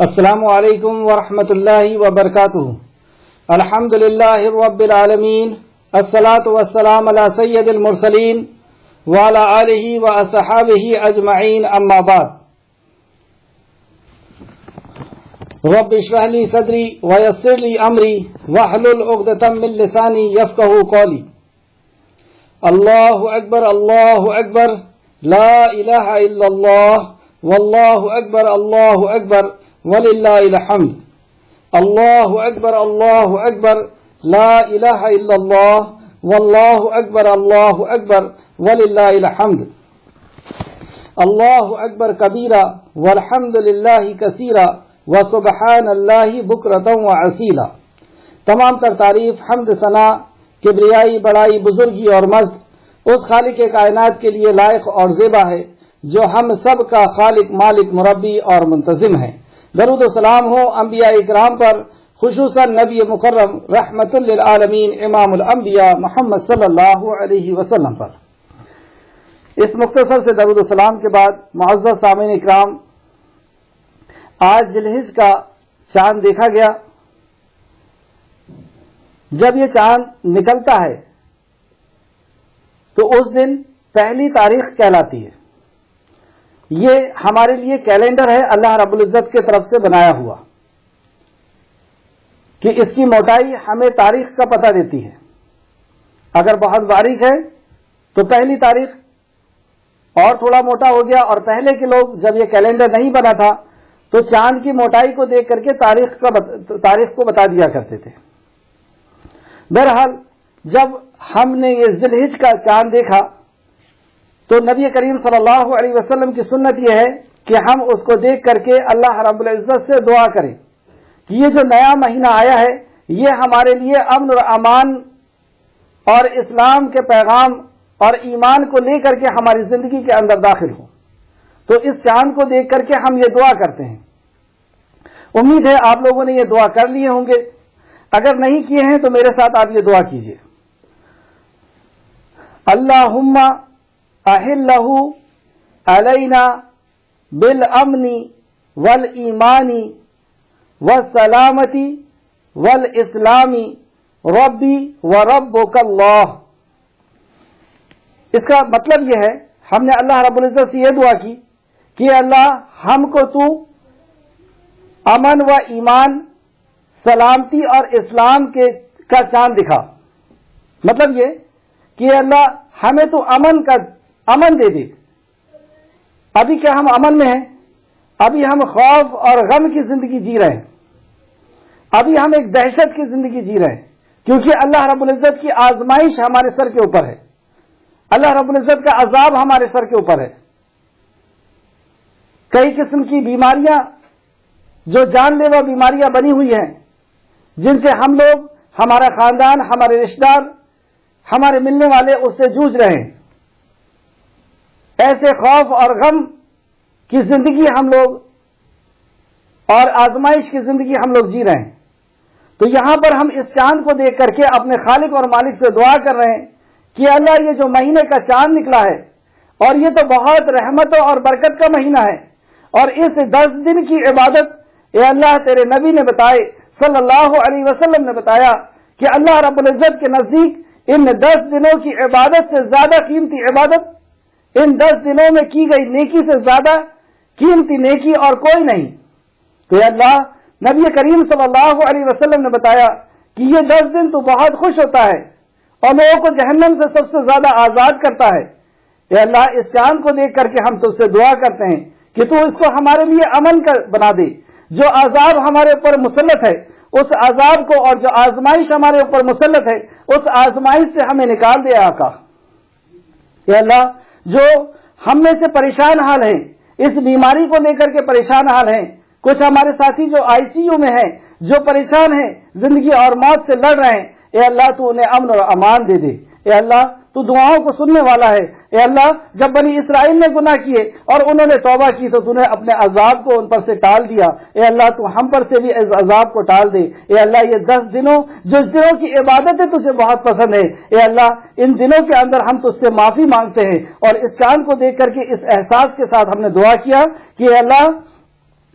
السلام علیکم ورحمۃ اللہ وبرکاتہ۔ الحمد للہ رب العالمین، الصلاۃ والسلام علی سید المرسلین وعلی آلہ واصحابہ اجمعین، اما بعد۔ رب اشرح لی صدری ویسر لی امری واحلل عقدۃ من لسانی یفقہوا قولی۔ اللہ اکبر لا الہ الا اللہ واللہ اکبر وللہ الحمد۔ اللہ اکبر لا الہ الا اللہ واللہ اکبر وللہ الحمد۔ اللہ اکبر کبیرہ والحمد للہ کثیرہ وسبحان اللہ بکرۃ وعصیلا۔ تمام تر تعریف، حمد، ثنا، کبریائی، بڑائی، بزرگی اور مجد اس خالق کائنات کے لیے لائق اور زیبا ہے جو ہم سب کا خالق، مالک، مربی اور منتظم ہے۔ درود و سلام ہو انبیاء اکرام پر، خصوصاً نبی مکرم رحمت للعالمین امام الانبیاء محمد صلی اللہ علیہ وسلم پر۔ اس مختصر سے درود و سلام کے بعد معزز سامعین اکرام، آج ذی الحجہ کا چاند دیکھا گیا۔ جب یہ چاند نکلتا ہے تو اس دن پہلی تاریخ کہلاتی ہے۔ یہ ہمارے لیے کیلنڈر ہے اللہ رب العزت کی طرف سے بنایا ہوا کہ اس کی موٹائی ہمیں تاریخ کا پتہ دیتی ہے۔ اگر بہت باریک ہے تو پہلی تاریخ اور تھوڑا موٹا ہو گیا، اور پہلے کے لوگ جب یہ کیلنڈر نہیں بنا تھا تو چاند کی موٹائی کو دیکھ کر کے تاریخ کو بتا دیا کرتے تھے۔ بہرحال جب ہم نے یہ ذی الحجہ کا چاند دیکھا تو نبی کریم صلی اللہ علیہ وسلم کی سنت یہ ہے کہ ہم اس کو دیکھ کر کے اللہ رب العزت سے دعا کریں کہ یہ جو نیا مہینہ آیا ہے یہ ہمارے لیے امن و امان اور اسلام کے پیغام اور ایمان کو لے کر کے ہماری زندگی کے اندر داخل ہو۔ تو اس چاند کو دیکھ کر کے ہم یہ دعا کرتے ہیں۔ امید ہے آپ لوگوں نے یہ دعا کر لیے ہوں گے، اگر نہیں کیے ہیں تو میرے ساتھ آپ یہ دعا کیجیے۔ اللہم احلہ علینا بالامن والایمان والسلامتی والاسلام ربی وربک اللہ۔ اس کا مطلب یہ ہے، ہم نے اللہ رب العزت سے یہ دعا کی کہ اللہ ہم کو تو امن و ایمان، سلامتی اور اسلام کا چاند دکھا۔ مطلب یہ کہ اللہ ہمیں تو امن دے دے۔ ابھی کیا ہم امن میں ہیں؟ ابھی ہم خوف اور غم کی زندگی جی رہے ہیں، ابھی ہم ایک دہشت کی زندگی جی رہے ہیں، کیونکہ اللہ رب العزت کی آزمائش ہمارے سر کے اوپر ہے، اللہ رب العزت کا عذاب ہمارے سر کے اوپر ہے۔ کئی قسم کی بیماریاں جو جان لیوا بیماریاں بنی ہوئی ہیں، جن سے ہم لوگ، ہمارا خاندان، ہمارے رشتہ دار، ہمارے ملنے والے اس سے جوجھ رہے ہیں۔ ایسے خوف اور غم کی زندگی ہم لوگ اور آزمائش کی زندگی ہم لوگ جی رہے ہیں۔ تو یہاں پر ہم اس چاند کو دیکھ کر کے اپنے خالق اور مالک سے دعا کر رہے ہیں کہ اللہ یہ جو مہینے کا چاند نکلا ہے، اور یہ تو بہت رحمتوں اور برکت کا مہینہ ہے، اور اس 10 دن کی عبادت اے اللہ تیرے نبی نے بتائے، صلی اللہ علیہ وسلم نے بتایا کہ اللہ رب العزت کے نزدیک ان 10 دنوں کی عبادت سے زیادہ قیمتی عبادت، ان 10 دنوں میں کی گئی نیکی سے زیادہ قیمتی نیکی اور کوئی نہیں۔ تو اللہ نبی کریم صلی اللہ علیہ وسلم نے بتایا کہ یہ 10 دن تو بہت خوش ہوتا ہے اور لوگوں کو جہنم سے سب سے زیادہ آزاد کرتا ہے۔ اے اللہ اس چاند کو دیکھ کر کے ہم تجھ سے دعا کرتے ہیں کہ تو اس کو ہمارے لیے امن کا بنا دے۔ جو عذاب ہمارے اوپر مسلط ہے اس عذاب کو، اور جو آزمائش ہمارے اوپر مسلط ہے اس آزمائش سے ہمیں نکال دے آقا۔ اے اللہ جو ہم میں سے پریشان حال ہیں، اس بیماری کو لے کر کے پریشان حال ہیں، کچھ ہمارے ساتھی جو آئی سی یو میں ہیں، جو پریشان ہیں، زندگی اور موت سے لڑ رہے ہیں، اے اللہ تو انہیں امن اور امان دے دے۔ اے اللہ تو دعاؤں کو سننے والا ہے۔ اے اللہ جب بنی اسرائیل نے گناہ کیے اور انہوں نے توبہ کی تو تو نے اپنے عذاب کو ان پر سے ٹال دیا۔ اے اللہ تو ہم پر سے بھی اس عذاب کو ٹال دے۔ اے اللہ یہ 10 دنوں جو دنوں کی عبادتیں تجھے بہت پسند ہے، اے اللہ ان دنوں کے اندر ہم تجھ سے معافی مانگتے ہیں، اور اس چاند کو دیکھ کر کے اس احساس کے ساتھ ہم نے دعا کیا کہ اے اللہ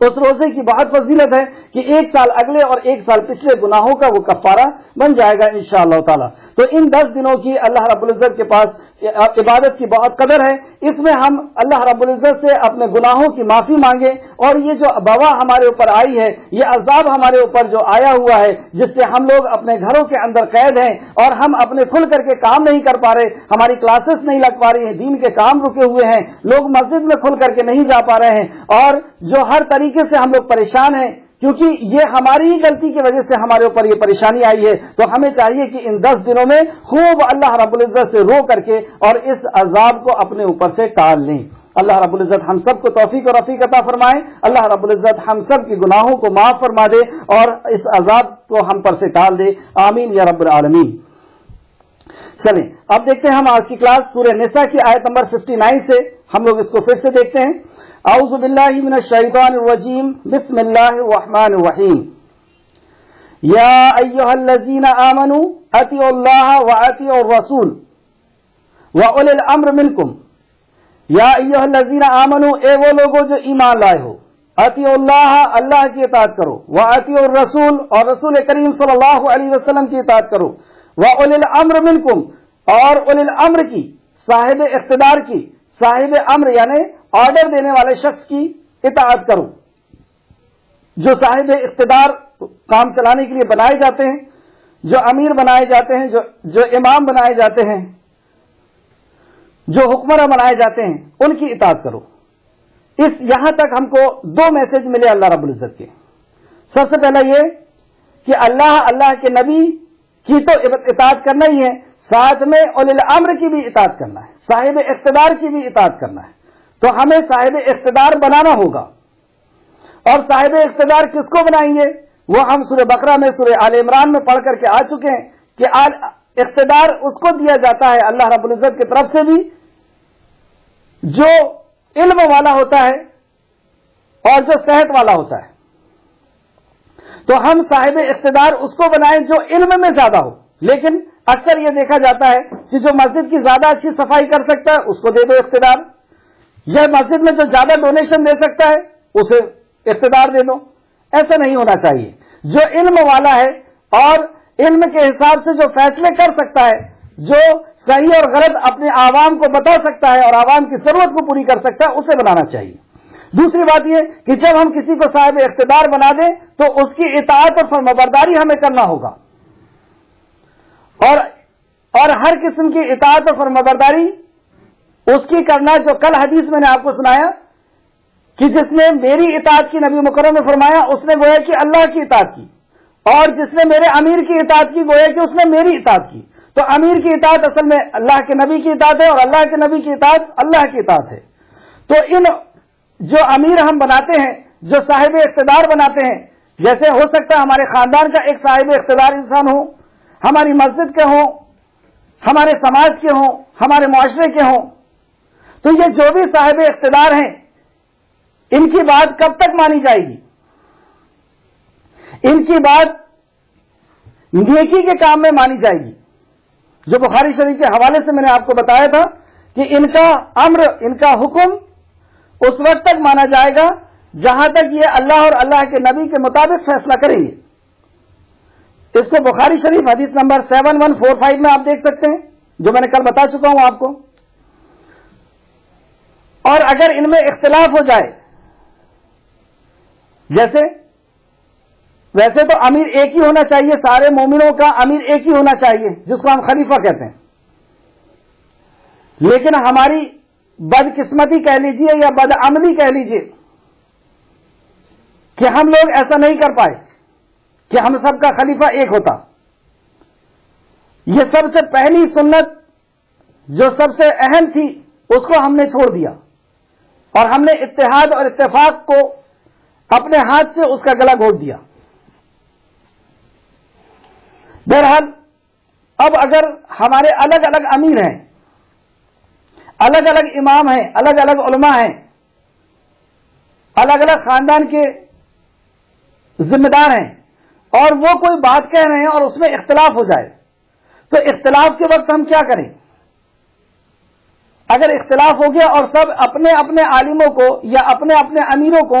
اس روزے کی بہت فضیلت ہے کہ 1 سال اگلے اور 1 سال پچھلے گناہوں کا وہ کفارہ بن جائے گا انشاءاللہ تعالی۔ تو ان 10 دنوں کی اللہ رب العزت کے پاس عبادت کی بہت قدر ہے۔ اس میں ہم اللہ رب العزت سے اپنے گناہوں کی معافی مانگیں، اور یہ جو وبا ہمارے اوپر آئی ہے، یہ عذاب ہمارے اوپر جو آیا ہوا ہے، جس سے ہم لوگ اپنے گھروں کے اندر قید ہیں اور ہم اپنے کھل کر کے کام نہیں کر پا رہے، ہماری کلاسز نہیں لگ پا رہی ہیں، دین کے کام رکے ہوئے ہیں، لوگ مسجد میں کھل کر کے نہیں جا پا رہے ہیں، اور جو ہر طریقے سے ہم لوگ پریشان ہیں، کیونکہ یہ ہماری ہی غلطی کی وجہ سے ہمارے اوپر یہ پریشانی آئی ہے۔ تو ہمیں چاہیے کہ ان 10 دنوں میں خوب اللہ رب العزت سے رو کر کے اور اس عذاب کو اپنے اوپر سے ٹال لیں۔ اللہ رب العزت ہم سب کو توفیق اور رفیق عطا فرمائے۔ اللہ رب العزت ہم سب کی گناہوں کو معاف فرما دے اور اس عذاب کو ہم پر سے ٹال دے، آمین یا رب العالمین۔ چلیں اب دیکھتے ہیں ہم آج کی کلاس سورہ نساء کی آیت نمبر 59 سے ہم لوگ اس کو پھر سے دیکھتے ہیں۔ اعوذ باللہ من الشیطان الرجیم، بسم اللہ الرحمن الرحیم۔ یا ایھا الذین آمنوا اطیعوا اللہ واطیعوا الرسول واولی الامر منکم۔ یا ایھا الذین آمنوا، اے وہ لوگوں جو ایمان لائے ہو، اطیعوا اللہ، اللہ کی اطاعت کرو، واطیعوا الرسول، اور رسول کریم صلی اللہ علیہ وسلم کی اطاعت کرو، واولی الامر منکم، اور اولی الامر کی، صاحب اقتدار کی، صاحب امر یعنی آرڈر دینے والے شخص کی اطاعت کرو۔ جو صاحب اقتدار کام چلانے کے لیے بنائے جاتے ہیں، جو امیر بنائے جاتے ہیں، جو امام بنائے جاتے ہیں، جو حکمراں بنائے جاتے ہیں، ان کی اطاعت کرو۔ یہاں تک ہم کو 2 میسج ملے اللہ رب العزت کے۔ سب سے پہلا یہ کہ اللہ کے نبی کی تو اطاعت کرنا ہی ہے، ساتھ میں اولی الامر کی بھی اطاعت کرنا ہے، صاحب اقتدار کی بھی اطاعت کرنا ہے۔ تو ہمیں صاحب اقتدار بنانا ہوگا، اور صاحب اقتدار کس کو بنائیں گے؟ وہ ہم سورہ بقرہ میں، سورہ آل عمران میں پڑھ کر کے آ چکے ہیں کہ اقتدار اس کو دیا جاتا ہے اللہ رب العزت کی طرف سے بھی جو علم والا ہوتا ہے اور جو صحت والا ہوتا ہے۔ تو ہم صاحب اقتدار اس کو بنائیں جو علم میں زیادہ ہو، لیکن اکثر یہ دیکھا جاتا ہے کہ جو مسجد کی زیادہ اچھی صفائی کر سکتا ہے اس کو دے دو اقتدار، یا مسجد میں جو زیادہ ڈونیشن دے سکتا ہے اسے اقتدار دے دو۔ ایسا نہیں ہونا چاہیے۔ جو علم والا ہے اور علم کے حساب سے جو فیصلے کر سکتا ہے، جو صحیح اور غلط اپنے عوام کو بتا سکتا ہے اور عوام کی ضرورت کو پوری کر سکتا ہے، اسے بنانا چاہیے۔ دوسری بات یہ کہ جب ہم کسی کو صاحب اقتدار بنا دیں تو اس کی اطاعت اور فرمانبرداری ہمیں کرنا ہوگا، اور ہر قسم کی اطاعت اور فرمانبرداری اس کی کرنا جو کل حدیث میں نے آپ کو سنایا کہ جس نے میری اطاعت کی، نبی مکرم نے فرمایا اس نے گویا کہ اللہ کی اطاعت کی، اور جس نے میرے امیر کی اطاعت کی گویا کہ اس نے میری اطاعت کی۔ تو امیر کی اطاعت اصل میں اللہ کے نبی کی اطاعت ہے، اور اللہ کے نبی کی اطاعت اللہ کی اطاعت ہے۔ تو ان جو امیر ہم بناتے ہیں، جو صاحب اقتدار بناتے ہیں، جیسے ہو سکتا ہے ہمارے خاندان کا ایک صاحب اقتدار انسان ہو، ہماری مسجد کے ہوں، ہمارے سماج کے ہوں، ہمارے معاشرے کے ہوں، تو یہ جو بھی صاحب اقتدار ہیں ان کی بات کب تک مانی جائے گی؟ ان کی بات نیکی کے کام میں مانی جائے گی، جو بخاری شریف کے حوالے سے میں نے آپ کو بتایا تھا کہ ان کا امر، ان کا حکم اس وقت تک مانا جائے گا جہاں تک یہ اللہ اور اللہ کے نبی کے مطابق فیصلہ کریں گے۔ اس کو بخاری شریف حدیث نمبر 7145 میں آپ دیکھ سکتے ہیں، جو میں نے کل بتا چکا ہوں آپ کو۔ اور اگر ان میں اختلاف ہو جائے، ویسے تو امیر ایک ہی ہونا چاہیے، سارے مومنوں کا امیر ایک ہی ہونا چاہیے جس کو ہم خلیفہ کہتے ہیں، لیکن ہماری بدقسمتی کہہ لیجئے یا بدعملی کہہ لیجئے کہ ہم لوگ ایسا نہیں کر پائے کہ ہم سب کا خلیفہ ایک ہوتا۔ یہ سب سے پہلی سنت جو سب سے اہم تھی اس کو ہم نے چھوڑ دیا، اور ہم نے اتحاد اور اتفاق کو اپنے ہاتھ سے اس کا گلا گھونٹ دیا۔ بہرحال اب اگر ہمارے الگ الگ امیر ہیں، الگ الگ امام ہیں، الگ الگ علماء ہیں، الگ الگ خاندان کے ذمہ دار ہیں، اور وہ کوئی بات کہہ رہے ہیں اور اس میں اختلاف ہو جائے، تو اختلاف کے وقت ہم کیا کریں؟ اگر اختلاف ہو گیا اور سب اپنے اپنے عالموں کو یا اپنے اپنے امیروں کو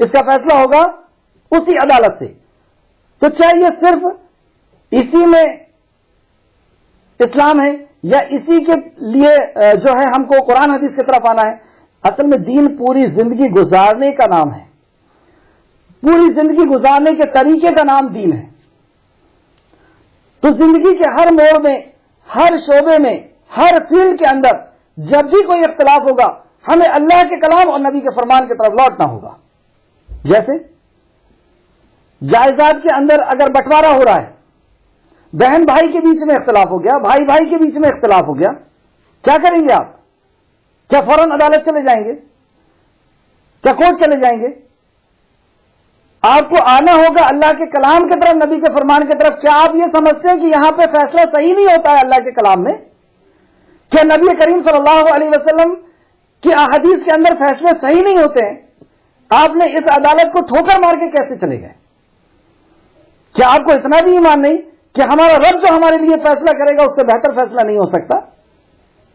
اس کا فیصلہ ہوگا اسی عدالت سے. تو کیا یہ صرف اسی میں اسلام ہے یا اسی کے لیے جو ہے ہم کو قرآن حدیث کی طرف آنا ہے؟ اصل میں دین پوری زندگی گزارنے کا نام ہے. پوری زندگی گزارنے کے طریقے کا نام دین ہے. تو زندگی کے ہر موڑ میں، ہر شعبے میں، ہر فیلڈ کے اندر جب بھی کوئی اختلاف ہوگا ہمیں اللہ کے کلام اور نبی کے فرمان کی طرف لوٹنا ہوگا. جیسے جائیداد کے اندر اگر بٹوارا ہو رہا ہے، بہن بھائی کے بیچ میں اختلاف ہو گیا، بھائی بھائی کے بیچ میں اختلاف ہو گیا، کیا کریں گے آپ؟ کیا فوراً عدالت چلے جائیں گے؟ کیا کورٹ چلے جائیں گے؟ آپ کو آنا ہوگا اللہ کے کلام کی طرف، نبی کے فرمان کی طرف. کیا آپ یہ سمجھتے ہیں کہ یہاں پہ فیصلہ صحیح نہیں ہوتا ہے اللہ کے کلام میں؟ کیا نبی کریم صلی اللہ علیہ وسلم کی احادیث کے اندر فیصلے صحیح نہیں ہوتے ہیں؟ آپ نے اس عدالت کو ٹھوکر مار کے کیسے چلے گئے؟ کیا آپ کو اتنا بھی ایمان نہیں کہ ہمارا رب جو ہمارے لیے فیصلہ کرے گا اس سے بہتر فیصلہ نہیں ہو سکتا؟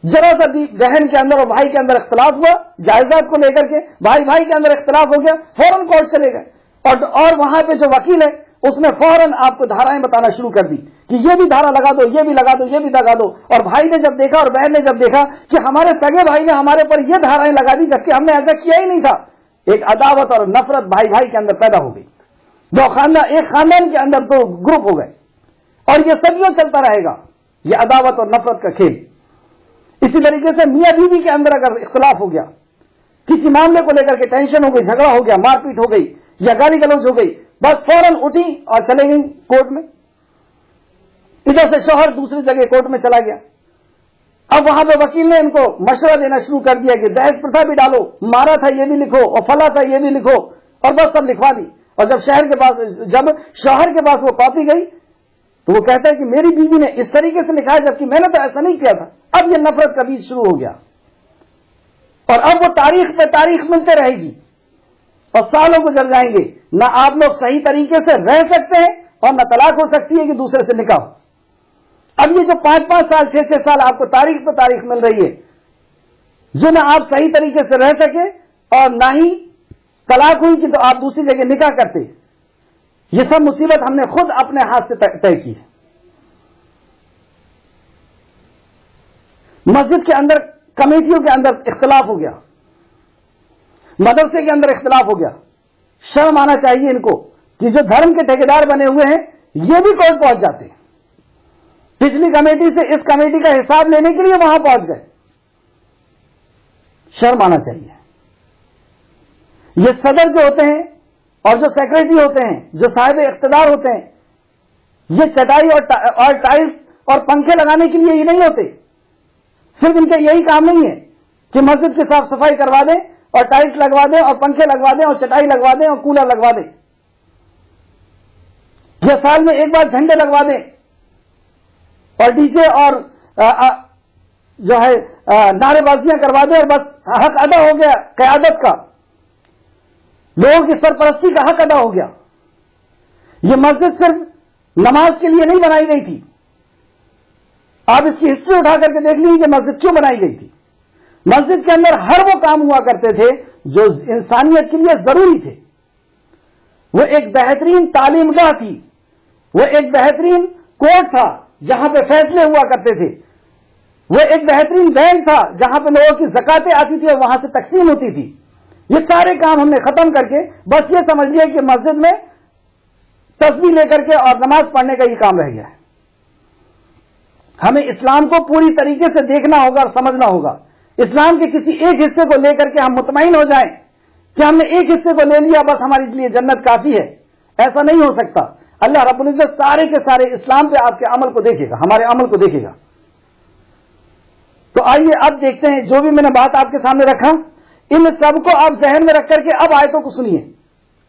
ذرا سا بھی بہن کے اندر اور بھائی کے اندر اختلاف ہوا جائیداد کو لے کر کے، بھائی بھائی کے اندر اختلاف ہو گیا، فوراً کورٹ چلے گئے اور وہاں پہ جو وکیل ہے اس نے فوراً آپ کو دھارائیں بتانا شروع کر دی کہ یہ بھی دھارا لگا دو، یہ بھی لگا دو، یہ بھی لگا دو. اور بھائی نے جب دیکھا اور بہن نے جب دیکھا کہ ہمارے سگے بھائی نے ہمارے پر یہ دھارائیں لگا دی جبکہ ہم نے ایسا کیا ہی نہیں تھا، ایک عداوت اور نفرت بھائی بھائی کے اندر پیدا ہو گئی. ایک خاندان کے اندر دو گروپ ہو گئے اور یہ صدیوں چلتا رہے گا یہ عداوت اور نفرت کا کھیل. اسی طریقے سے میاں بیوی کے اندر اگر اختلاف ہو گیا، کسی معاملے کو لے کر کے ٹینشن ہو گئی، جھگڑا ہو گیا، مار پیٹ ہو گئی یا گالی گلوچ ہو گئی، بس فوراً اٹھی اور چلے گئی کورٹ میں. ادھر سے شوہر دوسری جگہ کورٹ میں چلا گیا. اب وہاں پہ وکیل نے ان کو مشورہ دینا شروع کر دیا کہ دہیج پرتھا بھی ڈالو، مارا تھا یہ بھی لکھو اور فلاں تھا یہ بھی لکھو، اور بس سب لکھوا دی. اور جب شوہر کے پاس وہ کاپی گئی تو وہ کہتا ہے کہ میری بیوی نے اس طریقے سے لکھا ہے جبکہ میں نے تو ایسا نہیں کیا تھا. اب یہ نفرت کا بیج شروع ہو گیا اور اب وہ تاریخ پہ تاریخ ملتے رہے گی اور سالوں گزر جائیں گے. نہ آپ لوگ صحیح طریقے سے رہ سکتے ہیں اور نہ طلاق ہو سکتی ہے کہ دوسرے سے نکاح ہو. اب یہ جو 5-5 سال 6-6 سال آپ کو تاریخ پہ تاریخ مل رہی ہے جو نہ آپ صحیح طریقے سے رہ سکے اور نہ ہی طلاق ہوئی کہ تو آپ دوسری جگہ نکاح کرتے، یہ سب مصیبت ہم نے خود اپنے ہاتھ سے طے کی ہے. مسجد کے اندر کمیٹیوں کے اندر اختلاف ہو گیا، مدرسے کے اندر اختلاف ہو گیا. شرم آنا چاہیے ان کو کہ جو دھرم کے ٹھیکیدار بنے ہوئے ہیں یہ بھی کورٹ پہنچ جاتے ہیں. پچھلی کمیٹی سے اس کمیٹی کا حساب لینے کے لیے وہاں پہنچ گئے. شرم آنا چاہیے. یہ صدر جو ہوتے ہیں اور جو سیکرٹری ہوتے ہیں، جو صاحب اقتدار ہوتے ہیں، یہ چٹائی اور ٹائلز اور پنکھے لگانے کے لیے ہی نہیں ہوتے. صرف ان کا یہی کام نہیں ہے کہ مسجد کی صاف صفائی کروا دیں اور ٹائلز لگوا دیں اور پنکھے لگوا دیں اور چٹائی لگوا دیں اور کولر لگوا دیں، یہ سال میں ایک بار جھنڈے لگوا دیں اور ڈی جے اور جو ہے نعرے بازیاں کروا دیں اور بس حق ادا ہو گیا قیادت کا، لوگوں کی سرپرستی کا حق ادا ہو گیا. یہ مسجد صرف نماز کے لیے نہیں بنائی گئی تھی. آپ اس کی ہسٹری اٹھا کر کے دیکھ لیجیے کہ مسجد کیوں بنائی گئی تھی. مسجد کے اندر ہر وہ کام ہوا کرتے تھے جو انسانیت کے لیے ضروری تھے. وہ ایک بہترین تعلیم گاہ تھی، وہ ایک بہترین کورٹ تھا جہاں پہ فیصلے ہوا کرتے تھے، وہ ایک بہترین بینک تھا جہاں پہ لوگوں کی زکاتیں آتی تھی اور وہاں سے تقسیم ہوتی تھی. یہ سارے کام ہم نے ختم کر کے بس یہ سمجھ لیا کہ مسجد میں تسبیح لے کر کے اور نماز پڑھنے کا یہ کام رہ گیا ہے. ہمیں اسلام کو پوری طریقے سے دیکھنا ہوگا اور سمجھنا ہوگا. اسلام کے کسی ایک حصے کو لے کر کے ہم مطمئن ہو جائیں کہ ہم نے ایک حصے کو لے لیا بس ہمارے لیے جنت کافی ہے، ایسا نہیں ہو سکتا. اللہ رب العزت سارے کے سارے اسلام پہ آپ کے عمل کو دیکھے گا، ہمارے عمل کو دیکھے گا. تو آئیے اب دیکھتے ہیں جو بھی میں نے بات آپ کے سامنے رکھا ان سب کو آپ ذہن میں رکھ کر کے اب آیتوں کو سنیے.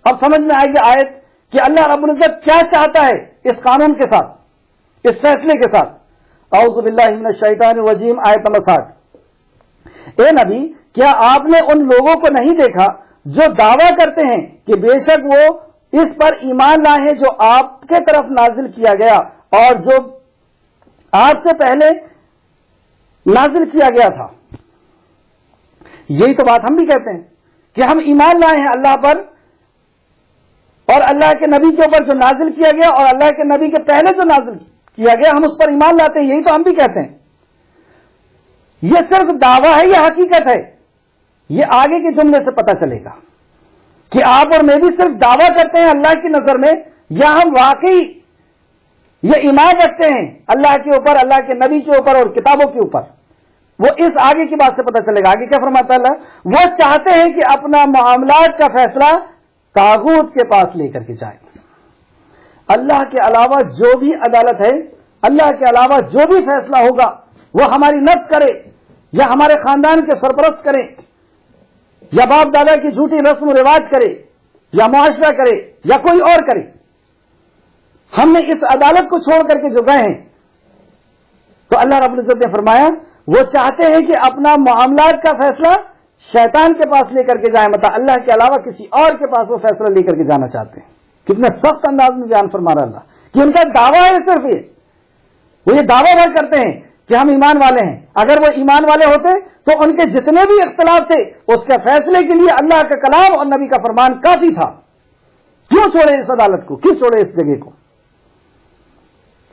اب سمجھ میں آئے گی آیت کہ اللہ رب العزت کیا چاہتا ہے اس قانون کے ساتھ، اس فیصلے کے ساتھ. اعوذ باللہ من الشیطان الرجیم، آیت نمبر 60. اے نبی کیا آپ نے ان لوگوں کو نہیں دیکھا جو دعویٰ کرتے ہیں کہ بے شک وہ اس پر ایمان لائے ہیں جو آپ کے طرف نازل کیا گیا اور جو آپ سے پہلے نازل کیا گیا تھا. یہی تو بات ہم بھی کہتے ہیں کہ ہم ایمان لائے ہیں اللہ پر اور اللہ کے نبی کے اوپر جو نازل کیا گیا اور اللہ کے نبی کے پہلے جو نازل کیا گیا ہم اس پر ایمان لاتے ہیں. یہی تو ہم بھی کہتے ہیں. یہ صرف دعویٰ ہے، یہ حقیقت ہے. یہ آگے کے جملے سے پتہ چلے گا کہ آپ اور میں بھی صرف دعویٰ کرتے ہیں اللہ کی نظر میں، یا ہم واقعی یہ ایمان رکھتے ہیں اللہ کے اوپر، اللہ کے نبی کے اوپر اور کتابوں کے اوپر. وہ اس آگے کی بات سے پتہ چلے گا. آگے کیا فرماتا اللہ؟ وہ چاہتے ہیں کہ اپنا معاملات کا فیصلہ طاغوت کے پاس لے کر کے جائیں. اللہ کے علاوہ جو بھی عدالت ہے، اللہ کے علاوہ جو بھی فیصلہ ہوگا وہ ہماری نفس کرے یا ہمارے خاندان کے سرپرست کرے یا باپ دادا کی جھوٹی رسم و رواج کرے یا معاشرہ کرے یا کوئی اور کرے، ہم نے اس عدالت کو چھوڑ کر کے جو گئے ہیں تو اللہ رب العزت نے فرمایا وہ چاہتے ہیں کہ اپنا معاملات کا فیصلہ شیطان کے پاس لے کر کے جائیں، مطلب اللہ کے علاوہ کسی اور کے پاس وہ فیصلہ لے کر کے جانا چاہتے ہیں. کتنے سخت انداز میں بیان فرما رہا اللہ کہ ان کا دعویٰ ہے صرف وہ یہ دعویٰ بھر کرتے ہیں کہ ہم ایمان والے ہیں. اگر وہ ایمان والے ہوتے تو ان کے جتنے بھی اختلاف تھے اس کے فیصلے کے لیے اللہ کا کلام اور نبی کا فرمان کافی تھا. کیوں چھوڑے اس عدالت کو، کیوں چھوڑے اس جگہ کو؟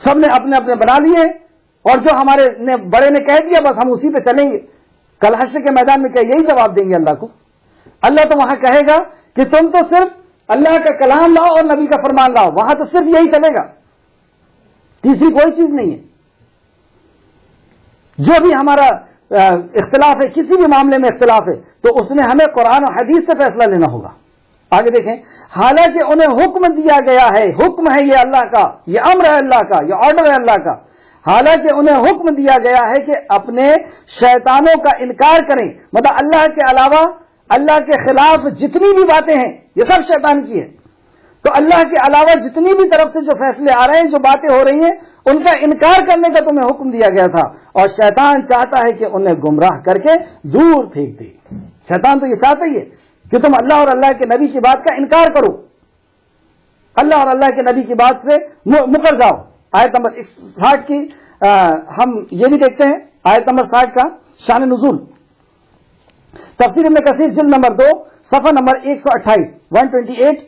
سب نے اپنے اپنے بنا لیے اور جو ہمارے بڑے نے کہہ دیا بس ہم اسی پہ چلیں گے. کل حشر کے میدان میں کیا یہی جواب دیں گے اللہ کو؟ اللہ تو وہاں کہے گا کہ تم تو صرف اللہ کا کلام لاؤ اور نبی کا فرمان لاؤ. وہاں تو صرف یہی چلے گا، تیسری کوئی چیز نہیں ہے. جو بھی ہمارا اختلاف ہے، کسی بھی معاملے میں اختلاف ہے تو اس میں ہمیں قرآن و حدیث سے فیصلہ لینا ہوگا. آگے دیکھیں، حالانکہ انہیں حکم دیا گیا ہے، حکم ہے یہ اللہ کا، یہ امر ہے اللہ کا، یہ آرڈر ہے اللہ کا. حالانکہ انہیں حکم دیا گیا ہے کہ اپنے شیطانوں کا انکار کریں، مطلب اللہ کے علاوہ اللہ کے خلاف جتنی بھی باتیں ہیں یہ سب شیطان کی ہے. تو اللہ کے علاوہ جتنی بھی طرف سے جو فیصلے آ رہے ہیں، جو باتیں ہو رہی ہیں، ان کا انکار کرنے کا تمہیں حکم دیا گیا تھا. اور شیطان چاہتا ہے کہ انہیں گمراہ کر کے دور پھینک دے. شیطان تو یہ چاہتا ہی ہے کہ تم اللہ اور اللہ کے نبی کی بات کا انکار کرو، اللہ اور اللہ کے نبی کی بات سے مکر جاؤ. آیت نمبر 60 کی ہم یہ بھی دیکھتے ہیں. آیت نمبر 60 کا شان نزول، تفسیر ابن کثیر جلد نمبر 2 صفحہ نمبر 128 128.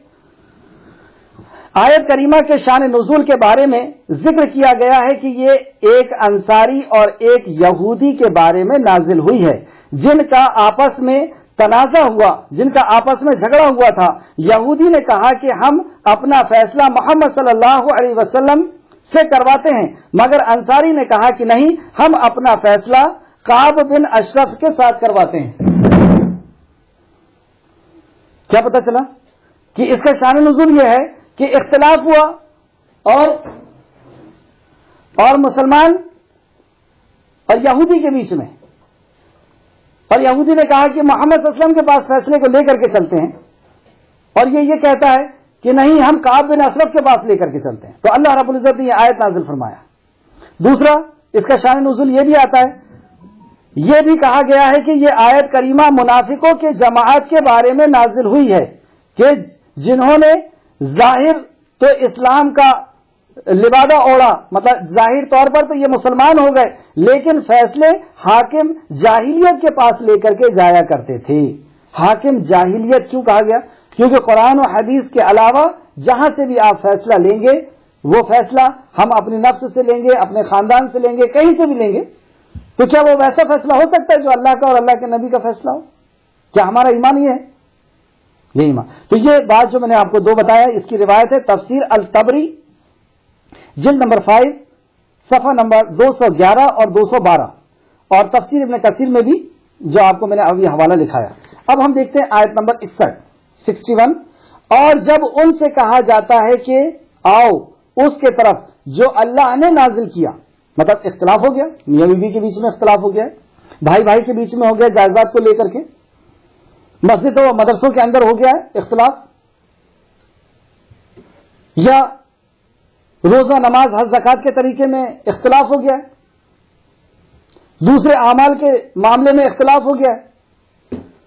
آیت کریمہ کے شان نزول کے بارے میں ذکر کیا گیا ہے کہ یہ ایک انصاری اور ایک یہودی کے بارے میں نازل ہوئی ہے جن کا آپس میں تنازع ہوا، جن کا آپس میں جھگڑا ہوا تھا. یہودی نے کہا کہ ہم اپنا فیصلہ محمد صلی اللہ علیہ وسلم سے کرواتے ہیں، مگر انصاری نے کہا کہ نہیں، ہم اپنا فیصلہ کعب بن اشرف کے ساتھ کرواتے ہیں. کیا پتہ چلا کہ اس کا شان نزول یہ ہے کہ اختلاف ہوا اور مسلمان اور یہودی کے بیچ میں، اور یہودی نے کہا کہ محمد صلی اللہ علیہ وسلم کے پاس فیصلے کو لے کر کے چلتے ہیں، اور یہ کہتا ہے کہ نہیں، ہم کعب بن اشرف کے پاس لے کر کے چلتے ہیں. تو اللہ رب العزت نے یہ آیت نازل فرمایا. دوسرا اس کا شان نزول یہ بھی آتا ہے، یہ بھی کہا گیا ہے کہ یہ آیت کریمہ منافقوں کے جماعت کے بارے میں نازل ہوئی ہے کہ جنہوں نے ظاہر تو اسلام کا لبادہ اوڑا، مطلب ظاہر طور پر تو یہ مسلمان ہو گئے لیکن فیصلے حاکم جاہلیت کے پاس لے کر کے جایا کرتے تھے. حاکم جاہلیت کیوں کہا گیا؟ کیونکہ قرآن و حدیث کے علاوہ جہاں سے بھی آپ فیصلہ لیں گے وہ فیصلہ ہم اپنی نفس سے لیں گے، اپنے خاندان سے لیں گے، کہیں سے بھی لیں گے. تو کیا وہ ویسا فیصلہ ہو سکتا ہے جو اللہ کا اور اللہ کے نبی کا فیصلہ ہو؟ کیا ہمارا ایمان یہ ہے؟ یہ ایمان. تو یہ بات جو میں نے آپ کو دو بتایا، اس کی روایت ہے تفسیر الطبری جلد نمبر 5 صفحہ نمبر 211 اور 212، اور تفسیر ابن کثیر میں بھی جو آپ کو میں نے ابھی حوالہ لکھایا. اب ہم دیکھتے ہیں آیت نمبر 61. اور جب ان سے کہا جاتا ہے کہ آؤ اس کے طرف جو اللہ نے نازل کیا، مطلب اختلاف ہو گیا، میاں بیوی کے بیچ میں اختلاف ہو گیا، بھائی بھائی کے بیچ میں ہو گیا جائیداد کو لے کر کے، مسجد و مدرسوں کے اندر ہو گیا ہے اختلاف، یا روزہ نماز حج زکات کے طریقے میں اختلاف ہو گیا ہے، دوسرے اعمال کے معاملے میں اختلاف ہو گیا ہے.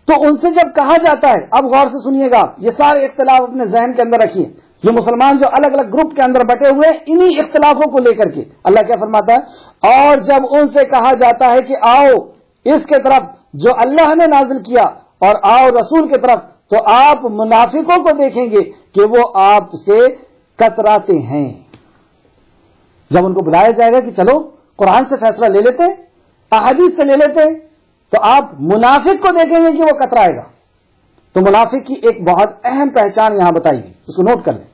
تو ان سے جب کہا جاتا ہے، اب غور سے سنیے گا، یہ سارے اختلاف اپنے ذہن کے اندر رکھیے. یہ مسلمان جو الگ الگ گروپ کے اندر بٹے ہوئے ہیں، انہی اختلافوں کو لے کر کے اللہ کیا فرماتا ہے؟ اور جب ان سے کہا جاتا ہے کہ آؤ اس کے طرف جو اللہ نے نازل کیا اور آؤ رسول کی طرف، تو آپ منافقوں کو دیکھیں گے کہ وہ آپ سے کتراتے ہیں. جب ان کو بلایا جائے گا کہ چلو قرآن سے فیصلہ لے لیتے, احادیث سے لے لیتے, تو آپ منافق کو دیکھیں گے کہ وہ کترائے گا. تو منافق کی ایک بہت اہم پہچان یہاں بتائی گئی, اس کو نوٹ کر لیں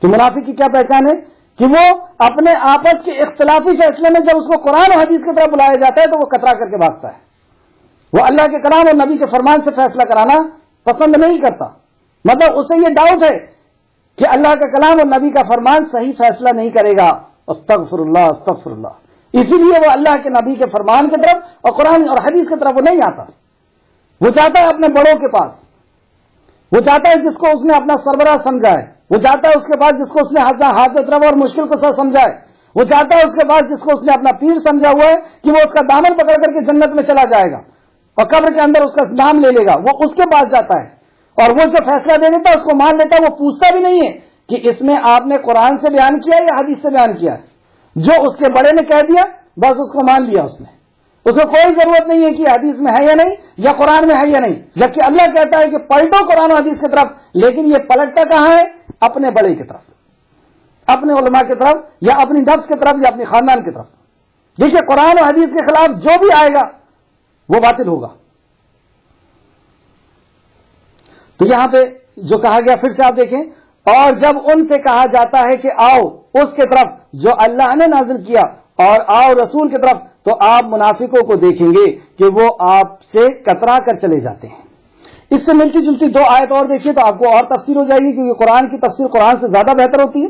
کہ منافق کی کیا پہچان ہے, کہ وہ اپنے آپس کے اختلافی فیصلے میں جب اس کو قرآن و حدیث کی طرف بلایا جاتا ہے تو وہ کترا کر کے بھاگتا ہے. وہ اللہ کے کلام اور نبی کے فرمان سے فیصلہ کرانا پسند نہیں کرتا. مطلب اسے یہ ڈاؤٹ ہے کہ اللہ کا کلام اور نبی کا فرمان صحیح فیصلہ نہیں کرے گا. استغفر اللہ استغفر اللہ. اسی لیے وہ اللہ کے نبی کے فرمان کی طرف اور قرآن اور حدیث کی طرف وہ نہیں آتا. وہ چاہتا ہے اپنے بڑوں کے پاس, وہ چاہتا ہے جس کو اس نے اپنا سربراہ سمجھا ہے, وہ چاہتا ہے اس کے پاس جس کو اس نے حاجت روا اور مشکل کو سر سمجھا ہے, وہ چاہتا ہے اس کے پاس جس کو اس نے اپنا پیر سمجھا ہوا ہے کہ وہ اس کا دامن پکڑ کر کے جنت میں چلا جائے گا اور قبر کے اندر اس کا نام لے لے گا. وہ اس کے پاس جاتا ہے اور وہ جو فیصلہ دے دیتا ہے اس کو مان لیتا ہے. وہ پوچھتا بھی نہیں ہے کہ اس میں آپ نے قرآن سے بیان کیا یا حدیث سے بیان کیا. جو اس کے بڑے نے کہہ دیا بس اس کو مان لیا. اس کو کوئی ضرورت نہیں ہے کہ حدیث میں ہے یا نہیں یا قرآن میں ہے یا نہیں. جبکہ اللہ کہتا ہے کہ پلٹو قرآن و حدیث کی طرف, لیکن یہ پلٹتا کہاں ہے؟ اپنے بڑے کی طرف, اپنے علماء کی طرف, یا اپنی نفس کی طرف, یا اپنے خاندان کی طرف. دیکھیے قرآن و حدیث کے خلاف جو بھی آئے گا وہ باطل ہوگا. تو یہاں پہ جو کہا گیا پھر سے آپ دیکھیں, اور جب ان سے کہا جاتا ہے کہ آؤ اس کے طرف جو اللہ نے نازل کیا اور آؤ رسول کی طرف, تو آپ منافقوں کو دیکھیں گے کہ وہ آپ سے کترا کر چلے جاتے ہیں. اس سے ملتی جلتی دو آیت اور دیکھیے تو آپ کو اور تفسیر ہو جائے گی, کیونکہ قرآن کی تفسیر قرآن سے زیادہ بہتر ہوتی ہے.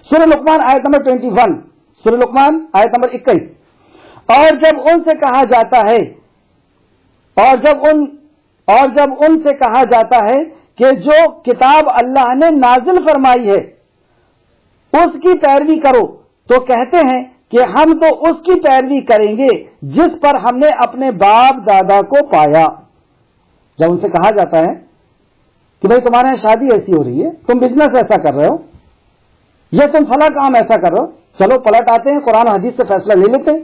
سورہ لقمان آیت نمبر 21, سورہ لقمان آیت نمبر 21. اور جب ان سے کہا جاتا ہے جب ان سے کہا جاتا ہے کہ جو کتاب اللہ نے نازل فرمائی ہے اس کی پیروی کرو, تو کہتے ہیں کہ ہم تو اس کی پیروی کریں گے جس پر ہم نے اپنے باپ دادا کو پایا. جب ان سے کہا جاتا ہے کہ بھائی تمہارے یہاں شادی ایسی ہو رہی ہے, تم بزنس ایسا کر رہے ہو, یا تم فلاں کام ایسا کر رہے ہو, چلو پلٹ آتے ہیں قرآن حدیث سے فیصلہ لے لیتے ہیں,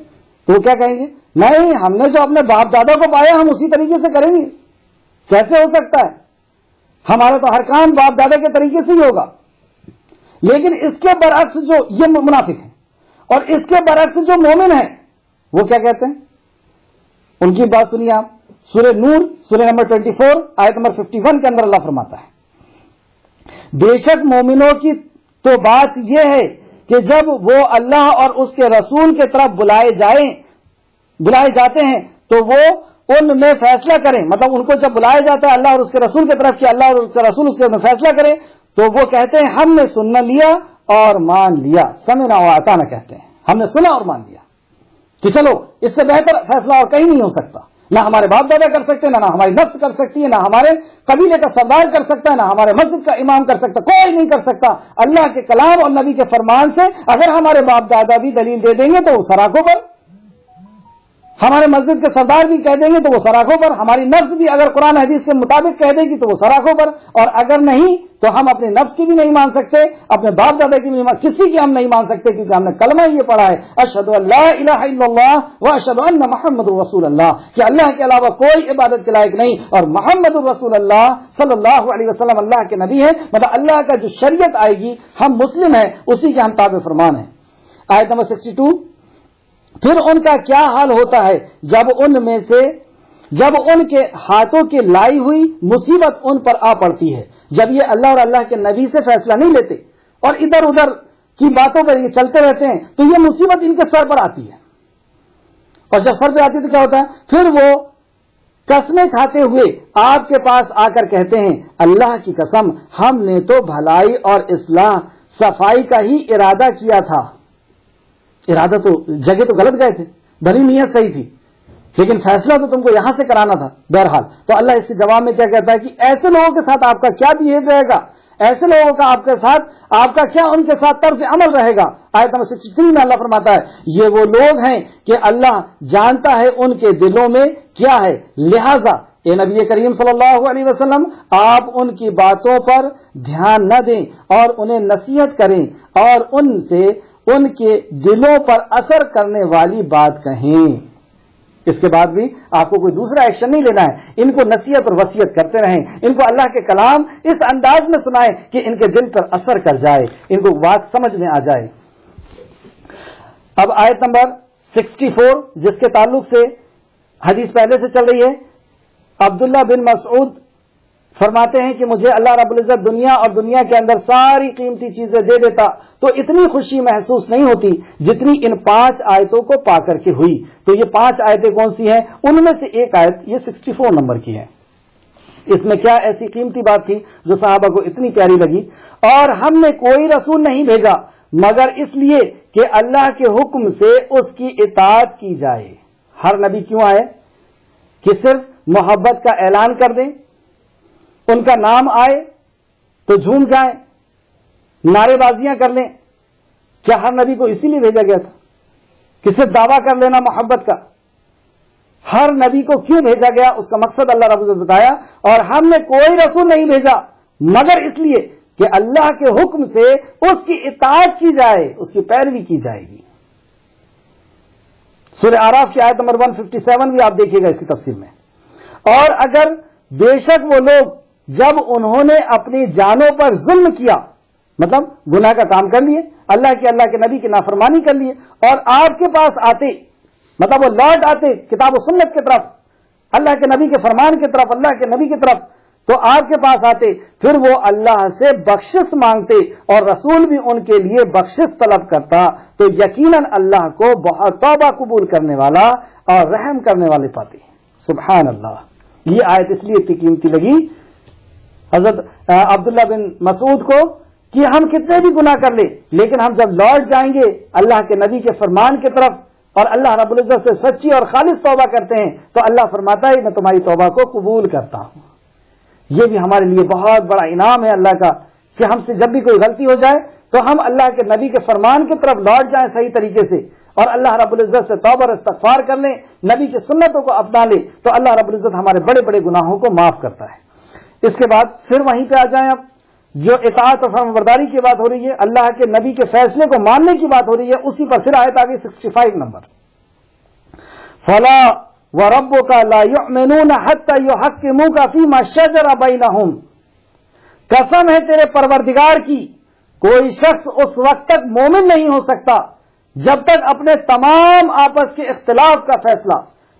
تو وہ کیا کہیں گے؟ نہیں, ہم نے جو اپنے باپ دادا کو پایا ہم اسی طریقے سے کریں گے. کیسے ہو سکتا ہے؟ ہمارا تو ہر کام باپ دادا کے طریقے سے ہی ہوگا. لیکن اس کے برعکس جو یہ منافق ہیں اور اس کے برعکس جو مومن ہیں وہ کیا کہتے ہیں؟ ان کی بات سنیے آپ. سورہ نور سورہ نمبر 24 آیت نمبر 51 کے اندر اللہ فرماتا ہے, بے شک مومنوں کی تو بات یہ ہے کہ جب وہ اللہ اور اس کے رسول کی طرف بلائے جاتے ہیں تو وہ ان میں فیصلہ کریں. مطلب ان کو جب بلایا جاتا ہے اللہ اور اس کے رسول کی طرف کہ اللہ اور اس کے رسول اس کے فیصلہ کریں, تو وہ کہتے ہیں ہم نے سننا لیا اور مان لیا. سمعنا واطعنا کہتے ہیں, ہم نے سنا اور مان لیا کہ چلو اس سے بہتر فیصلہ اور کہیں نہیں ہو سکتا. نہ ہمارے باپ دادا کر سکتے, نہ ہماری نفس کر سکتی ہے, نہ ہمارے قبیلے کا سردار کر سکتا ہے, نہ ہمارے مسجد کا امام کر سکتا, کوئی نہیں کر سکتا. اللہ کے کلام اور نبی کے فرمان سے اگر ہمارے باپ دادا بھی دلیل دے دیں گے تو وہ سراخوں پر, ہمارے مسجد کے سردار بھی کہہ دیں گے تو وہ سراخوں پر, ہماری نفس بھی اگر قرآن حدیث کے مطابق کہہ دے گی تو وہ سراخوں پر, اور اگر نہیں تو ہم اپنے نفس کی بھی نہیں مان سکتے, اپنے باپ دادا کی بھی نہیں, کسی کی ہم نہیں مان سکتے, کیونکہ ہم نے کلمہ یہ پڑھا ہے اشہد ان لا الہ الا اللہ و اشہد ان محمد رسول اللہ, کہ اللہ کے علاوہ کوئی عبادت کے لائق نہیں اور محمد رسول اللہ صلی اللہ علیہ وسلم اللہ کے نبی ہے. مطلب اللہ کا جو شریعت آئے گی ہم مسلم ہیں, اسی کے ہم تابع فرمان ہیں. آیت نمبر 62, پھر ان کا کیا حال ہوتا ہے جب ان کے ہاتھوں کی لائی ہوئی مصیبت ان پر آ پڑتی ہے. جب یہ اللہ اور اللہ کے نبی سے فیصلہ نہیں لیتے اور ادھر ادھر کی باتوں پر یہ چلتے رہتے ہیں تو یہ مصیبت ان کے سر پر آتی ہے, اور جب سر پہ آتی ہے تو کیا ہوتا ہے؟ پھر وہ قسمیں کھاتے ہوئے آپ کے پاس آ کر کہتے ہیں اللہ کی قسم ہم نے تو بھلائی اور اصلاح صفائی کا ہی ارادہ کیا تھا. ارادہ تو جگہ تو غلط گئے تھے, بھلی نیت صحیح تھی, لیکن فیصلہ تو تم کو یہاں سے کرانا تھا. بہرحال تو اللہ اس کے جواب میں کیا کہتا ہے کہ ایسے لوگوں کے ساتھ آپ کا کیا بہیو رہے گا, ایسے لوگوں کا آپ کا کیا ان کے ساتھ طرز عمل رہے گا. آیت نمبر 63 میں اللہ فرماتا ہے یہ وہ لوگ ہیں کہ اللہ جانتا ہے ان کے دلوں میں کیا ہے, لہذا اے نبی کریم صلی اللہ علیہ وسلم آپ ان کی باتوں پر دھیان نہ دیں اور انہیں نصیحت کریں اور ان سے ان کے دلوں پر اثر کرنے والی بات کہیں. اس کے بعد بھی آپ کو کوئی دوسرا ایکشن نہیں لینا ہے. ان کو نصیحت اور وصیت کرتے رہیں, ان کو اللہ کے کلام اس انداز میں سنائیں کہ ان کے دل پر اثر کر جائے, ان کو بات سمجھ میں آ جائے. اب آیت نمبر 64 جس کے تعلق سے حدیث پہلے سے چل رہی ہے. عبداللہ بن مسعود فرماتے ہیں کہ مجھے اللہ رب العزت دنیا اور دنیا کے اندر ساری قیمتی چیزیں دے دیتا تو اتنی خوشی محسوس نہیں ہوتی جتنی ان 5 آیتوں کو پا کر کے ہوئی. تو یہ 5 آیتیں کون سی ہیں؟ ان میں سے ایک آیت یہ 64 نمبر کی ہے. اس میں کیا ایسی قیمتی بات تھی جو صحابہ کو اتنی پیاری لگی؟ اور ہم نے کوئی رسول نہیں بھیجا مگر اس لیے کہ اللہ کے حکم سے اس کی اطاعت کی جائے. ہر نبی کیوں آئے؟ کہ صرف محبت کا اعلان کر دیں, ان کا نام آئے تو جھوم جائیں, نعرے بازیاں کر لیں؟ کیا ہر نبی کو اسی لیے بھیجا گیا تھا کہ صرف دعویٰ کر لینا محبت کا؟ ہر نبی کو کیوں بھیجا گیا اس کا مقصد اللہ رب العزت بتایا. اور ہم نے کوئی رسول نہیں بھیجا مگر اس لیے کہ اللہ کے حکم سے اس کی اطاعت کی جائے, اس کی پیروی کی جائے گی. سورہ اعراف کی آیت نمبر 157 بھی آپ دیکھیے گا اس کی تفسیر میں. اور اگر بے شک وہ لوگ جب انہوں نے اپنی جانوں پر ظلم کیا, مطلب گناہ کا کام کر لیے, اللہ کے نبی کی نافرمانی کر لیے, اور آپ کے پاس آتے, مطلب وہ لوٹ آتے کتاب و سنت کی طرف, اللہ کے نبی کے فرمان کی طرف, اللہ کے نبی کی طرف, تو آپ کے پاس آتے, پھر وہ اللہ سے بخشش مانگتے اور رسول بھی ان کے لیے بخشش طلب کرتا, تو یقیناً اللہ کو بہت توبہ قبول کرنے والا اور رحم کرنے والے پاتے. سبحان اللہ. یہ آیت اس لیے اتنی قیمتی لگی حضرت عبداللہ بن مسعود کو کہ ہم کتنے بھی گناہ کر لیں لیکن ہم جب لوٹ جائیں گے اللہ کے نبی کے فرمان کی طرف اور اللہ رب العزت سے سچی اور خالص توبہ کرتے ہیں تو اللہ فرماتا ہے میں تمہاری توبہ کو قبول کرتا ہوں. یہ بھی ہمارے لیے بہت بڑا انعام ہے اللہ کا کہ ہم سے جب بھی کوئی غلطی ہو جائے تو ہم اللہ کے نبی کے فرمان کی طرف لوٹ جائیں صحیح طریقے سے اور اللہ رب العزت سے توبہ اور استغفار کر لیں, نبی کی سنتوں کو اپنا لیں, تو اللہ رب العزت ہمارے بڑے بڑے گناہوں کو معاف کرتا ہے. اس کے بعد پھر وہیں پہ آ جائیں. اب جو اطاعت اور فرمانبرداری کی بات ہو رہی ہے, اللہ کے نبی کے فیصلے کو ماننے کی بات ہو رہی ہے, اسی پر پھر آیت آگے 65 نمبر. فلا وربک لا یؤمنون حتی یحکموک فیما شجر بینہم, قسم ہے تیرے پروردگار کی کوئی شخص اس وقت تک مومن نہیں ہو سکتا جب تک اپنے تمام آپس کے اختلاف کا فیصلہ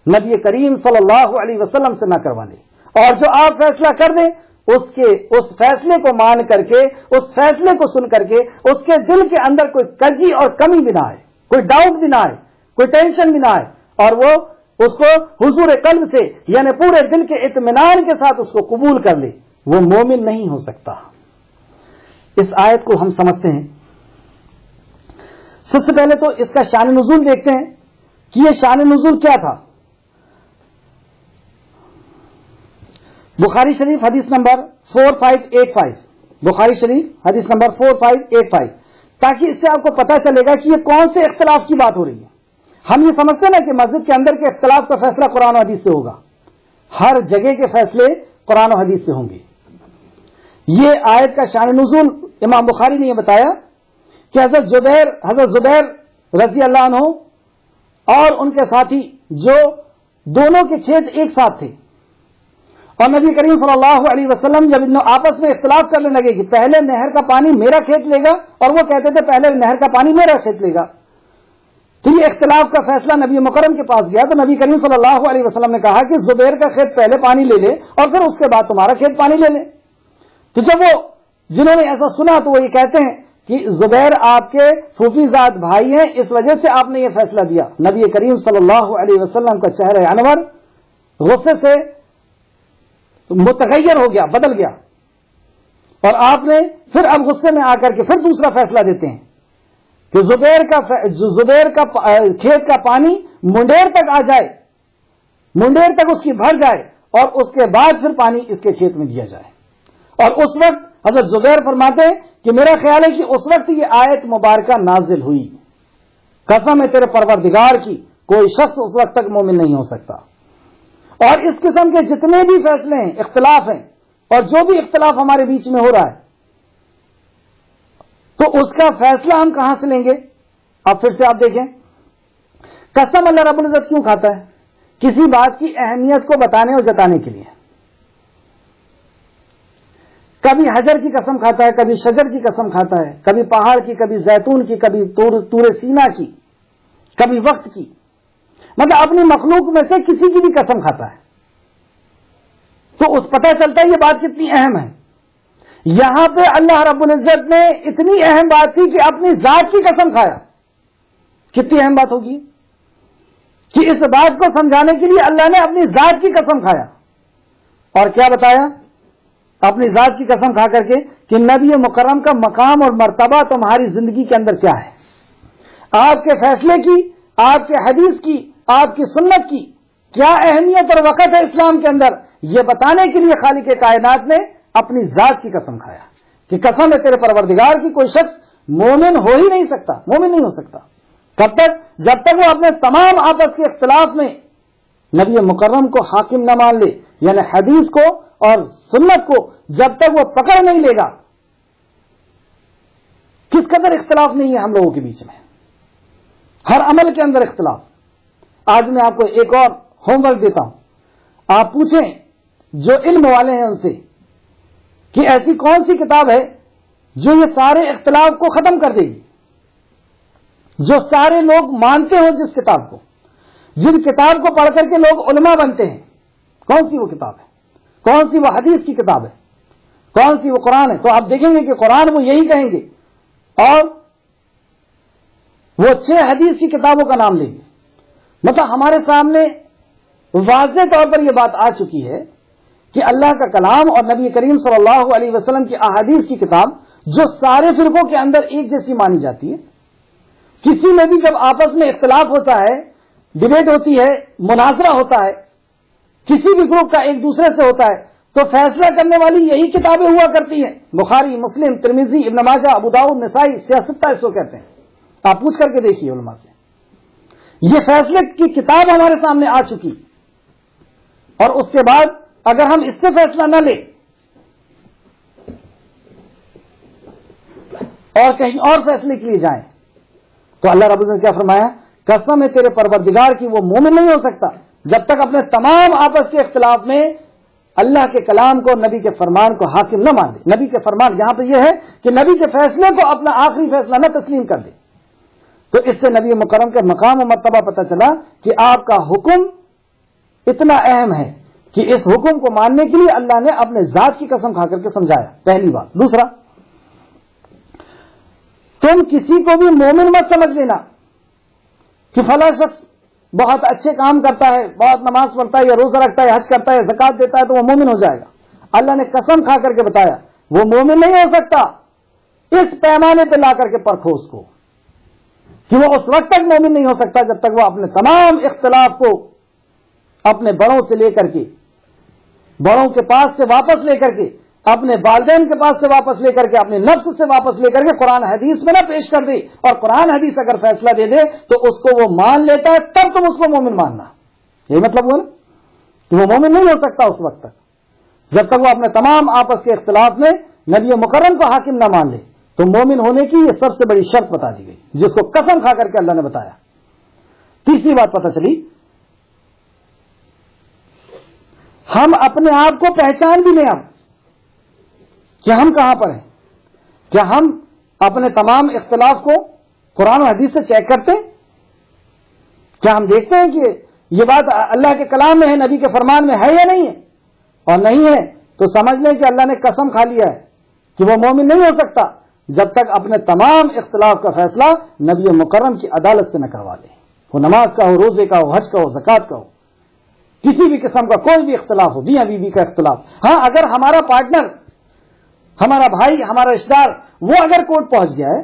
نبی کریم صلی اللہ علیہ وسلم سے نہ کروا لے, اور جو آپ فیصلہ کر دیں اس فیصلے کو مان کر کے, اس فیصلے کو سن کر کے اس کے دل کے اندر کوئی کجی اور کمی بھی نہ آئے, کوئی ڈاؤٹ بھی نہ آئے, کوئی ٹینشن بھی نہ آئے, اور وہ اس کو حضور قلب سے یعنی پورے دل کے اطمینان کے ساتھ اس کو قبول کر لے, وہ مومن نہیں ہو سکتا. اس آیت کو ہم سمجھتے ہیں. سب سے پہلے تو اس کا شان نزول دیکھتے ہیں کہ یہ شان نزول کیا تھا. بخاری شریف حدیث نمبر 4585, بخاری شریف حدیث نمبر 4585, تاکہ اس سے آپ کو پتہ چلے گا کہ یہ کون سے اختلاف کی بات ہو رہی ہے. ہم یہ سمجھتے ہیں نا کہ مسجد کے اندر کے اختلاف کا فیصلہ قرآن و حدیث سے ہوگا, ہر جگہ کے فیصلے قرآن و حدیث سے ہوں گے. یہ آیت کا شان نزول امام بخاری نے یہ بتایا کہ حضرت زبیر رضی اللہ عنہ اور ان کے ساتھی جو دونوں کے کھیت ایک ساتھ تھے, اور نبی کریم صلی اللہ علیہ وسلم جب ان آپس میں اختلاف کرنے لگے کہ پہلے نہر کا پانی میرا کھیت لے گا, اور وہ کہتے تھے پہلے نہر کا پانی میرا کھیت لے گا, تو یہ اختلاف کا فیصلہ نبی مکرم کے پاس گیا. تو نبی کریم صلی اللہ علیہ وسلم نے کہا کہ زبیر کا کھیت پہلے پانی لے لے اور پھر اس کے بعد تمہارا کھیت پانی لے لے. تو جب وہ جنہوں نے ایسا سنا تو وہ یہ کہتے ہیں کہ زبیر آپ کے پھوپھی زاد بھائی ہیں, اس وجہ سے آپ نے یہ فیصلہ دیا. نبی کریم صلی اللہ علیہ وسلم کا چہرہ انور غصے سے متغیر ہو گیا, بدل گیا, اور آپ نے پھر اب غصے میں آ کر کے پھر دوسرا فیصلہ دیتے ہیں کہ زبیر کا کھیت کا پانی منڈیر تک آ جائے, منڈیر تک اس کی بھر جائے, اور اس کے بعد پھر پانی اس کے کھیت میں دیا جائے. اور اس وقت حضرت زبیر فرماتے ہیں کہ میرا خیال ہے کہ اس وقت یہ آیت مبارکہ نازل ہوئی, قسم ہے تیرے پروردگار کی کوئی شخص اس وقت تک مومن نہیں ہو سکتا. اور اس قسم کے جتنے بھی فیصلے ہیں, اختلاف ہیں, اور جو بھی اختلاف ہمارے بیچ میں ہو رہا ہے, تو اس کا فیصلہ ہم کہاں سے لیں گے؟ اب پھر سے آپ دیکھیں قسم اللہ رب العزت کیوں کھاتا ہے کسی بات کی اہمیت کو بتانے اور جتانے کے لیے. کبھی حجر کی قسم کھاتا ہے, کبھی شجر کی قسم کھاتا ہے, کبھی پہاڑ کی, کبھی زیتون کی, کبھی طور سینا کی, کبھی وقت کی, مطلب اپنی مخلوق میں سے کسی کی بھی قسم کھاتا ہے. تو اس پتہ چلتا ہے یہ بات کتنی اہم ہے. یہاں پہ اللہ رب العزت نے اتنی اہم بات تھی کہ اپنی ذات کی قسم کھایا. کتنی اہم بات ہوگی کہ اس بات کو سمجھانے کے لیے اللہ نے اپنی ذات کی قسم کھایا. اور کیا بتایا اپنی ذات کی قسم کھا کر کے کہ نبی مکرم کا مقام اور مرتبہ تمہاری زندگی کے اندر کیا ہے. آپ کے فیصلے کی, آپ کے حدیث کی, آپ کی سنت کی کیا اہمیت اور وقت ہے اسلام کے اندر, یہ بتانے کے لیے خالق کائنات نے اپنی ذات کی قسم کھایا کہ قسم ہے تیرے پروردگار کی, کوئی شخص مومن ہو ہی نہیں سکتا, مومن نہیں ہو سکتا. کب تک؟ جب تک وہ اپنے تمام آپس کے اختلاف میں نبی مکرم کو حاکم نہ مان لے, یعنی حدیث کو اور سنت کو جب تک وہ پکڑ نہیں لے گا. کس قدر اختلاف نہیں ہے ہم لوگوں کے بیچ میں, ہر عمل کے اندر اختلاف. آج میں آپ کو ایک اور ہوم ورک دیتا ہوں, آپ پوچھیں جو علم والے ہیں ان سے کہ ایسی کون سی کتاب ہے جو یہ سارے اختلاف کو ختم کر دے گی, جو سارے لوگ مانتے ہوں جس کتاب کو, جن کتاب کو پڑھ کر کے لوگ علماء بنتے ہیں. کون سی وہ کتاب ہے؟ کون سی وہ حدیث کی کتاب ہے؟ کون سی وہ قرآن ہے؟ تو آپ دیکھیں گے کہ قرآن وہ یہی کہیں گے اور وہ 6 حدیث کی کتابوں کا نام لیں گے. مطلب ہمارے سامنے واضح طور پر یہ بات آ چکی ہے کہ اللہ کا کلام اور نبی کریم صلی اللہ علیہ وسلم کی احادیث کی کتاب جو سارے فرقوں کے اندر ایک جیسی مانی جاتی ہے, کسی میں بھی جب آپس میں اختلاف ہوتا ہے, ڈبیٹ ہوتی ہے, مناظرہ ہوتا ہے, کسی بھی گروپ کا ایک دوسرے سے ہوتا ہے, تو فیصلہ کرنے والی یہی کتابیں ہوا کرتی ہیں. بخاری, مسلم, ترمذی, ابن ماجہ, ابو داؤد, نسائی, سیاستہ اس کو کہتے ہیں. آپ پوچھ کر کے دیکھیے علماء سے. یہ فیصلے کی کتاب ہمارے سامنے آ چکی, اور اس کے بعد اگر ہم اس سے فیصلہ نہ لیں اور کہیں اور فیصلے کے لیے جائیں تو اللہ رب العزت نے کیا فرمایا, قسم ہے تیرے پروردگار کی وہ مومن نہیں ہو سکتا جب تک اپنے تمام آپس کے اختلاف میں اللہ کے کلام کو, نبی کے فرمان کو حاکم نہ مان دے. نبی کے فرمان یہاں پہ یہ ہے کہ نبی کے فیصلے کو اپنا آخری فیصلہ نہ تسلیم کر دے. تو اس سے نبی مکرم کے مقام و مرتبہ پتہ چلا کہ آپ کا حکم اتنا اہم ہے کہ اس حکم کو ماننے کے لیے اللہ نے اپنے ذات کی قسم کھا کر کے سمجھایا. پہلی بات. دوسرا, تم کسی کو بھی مومن مت سمجھ لینا کہ فلاں شخص بہت اچھے کام کرتا ہے, بہت نماز پڑھتا ہے, یا روزہ رکھتا ہے, حج کرتا ہے, زکات دیتا ہے تو وہ مومن ہو جائے گا. اللہ نے قسم کھا کر کے بتایا وہ مومن نہیں ہو سکتا. اس پیمانے پہ لا کر کے پرکھو اس کو کہ وہ اس وقت تک مومن نہیں ہو سکتا جب تک وہ اپنے تمام اختلاف کو اپنے بڑوں سے لے کر کے, بڑوں کے پاس سے واپس لے کر کے, اپنے والدین کے پاس سے واپس لے کر کے, اپنے نفس سے واپس لے کر کے قرآن حدیث میں نہ پیش کر دے. اور قرآن حدیث اگر فیصلہ دے دے تو اس کو وہ مان لیتا ہے, تب تم اس کو مومن ماننا. یہی مطلب ہوا نا کہ وہ مومن نہیں ہو سکتا اس وقت تک جب تک وہ اپنے تمام آپس کے اختلاف میں نبی مکرم کو حاکم نہ مان لے. تو مومن ہونے کی یہ سب سے بڑی شرط بتا دی گئی جس کو قسم کھا کر کے اللہ نے بتایا. تیسری بات پتہ چلی, ہم اپنے آپ کو پہچان بھی لیں اب کہ ہم کہاں پر ہیں. کیا ہم اپنے تمام اختلاف کو قرآن و حدیث سے چیک کرتے ہیں؟ کیا ہم دیکھتے ہیں کہ یہ بات اللہ کے کلام میں ہے, نبی کے فرمان میں ہے یا نہیں ہے؟ اور نہیں ہے تو سمجھ لیں کہ اللہ نے قسم کھا لیا ہے کہ وہ مومن نہیں ہو سکتا جب تک اپنے تمام اختلاف کا فیصلہ نبی مکرم کی عدالت سے نہ کروا لے. وہ نماز کا ہو, روزے کا ہو, حج کا ہو, زکات کا ہو, کسی بھی قسم کا کوئی بھی اختلاف ہو, میاں بیوی کا اختلاف. ہاں, اگر ہمارا پارٹنر, ہمارا بھائی, ہمارا رشتہ دار وہ اگر کورٹ پہنچ گیا ہے,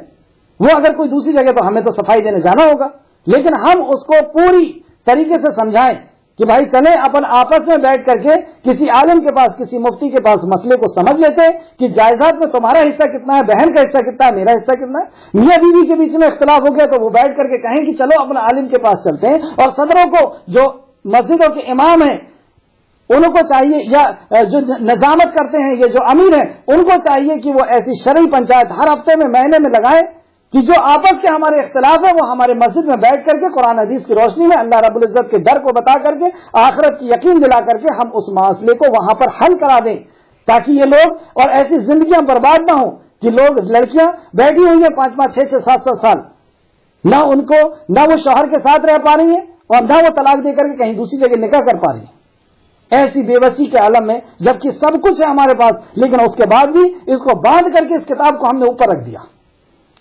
وہ اگر کوئی دوسری جگہ, تو ہمیں تو صفائی دینے جانا ہوگا. لیکن ہم اس کو پوری طریقے سے سمجھائیں کہ بھائی چلیں اپن آپس میں بیٹھ کر کے کسی عالم کے پاس, کسی مفتی کے پاس مسئلے کو سمجھ لیتے کہ جائیداد میں تمہارا حصہ کتنا ہے, بہن کا حصہ کتنا ہے, میرا حصہ کتنا ہے. میاں بیوی کے بیچ میں اختلاف ہو گیا تو وہ بیٹھ کر کے کہیں کہ چلو اپنے عالم کے پاس چلتے ہیں. اور صدروں کو, جو مسجدوں کے امام ہیں, ان کو چاہیے, یا جو نظامت کرتے ہیں, یہ جو امیر ہیں, ان کو چاہیے کہ وہ ایسی شرعی پنچایت ہر ہفتے میں, مہینے میں لگائیں کہ جو آپس کے ہمارے اختلاف ہے وہ ہمارے مسجد میں بیٹھ کر کے قرآن حدیث کی روشنی میں اللہ رب العزت کے ڈر کو بتا کر کے آخرت کی یقین دلا کر کے ہم اس مسئلے کو وہاں پر حل کرا دیں، تاکہ یہ لوگ اور ایسی زندگیاں برباد نہ ہوں کہ لوگ لڑکیاں بیٹھی ہوئی ہیں 5-5 6-6 7-7 سال، نہ ان کو نہ وہ شوہر کے ساتھ رہ پا رہی ہیں اور نہ وہ طلاق دے کر کے کہیں دوسری جگہ نکاح کر پا رہی ہیں، ایسی بے بسی کے عالم میں، جبکہ سب کچھ ہے ہمارے پاس، لیکن اس کے بعد بھی اس کو باندھ کر کے اس کتاب کو ہم نے اوپر رکھ دیا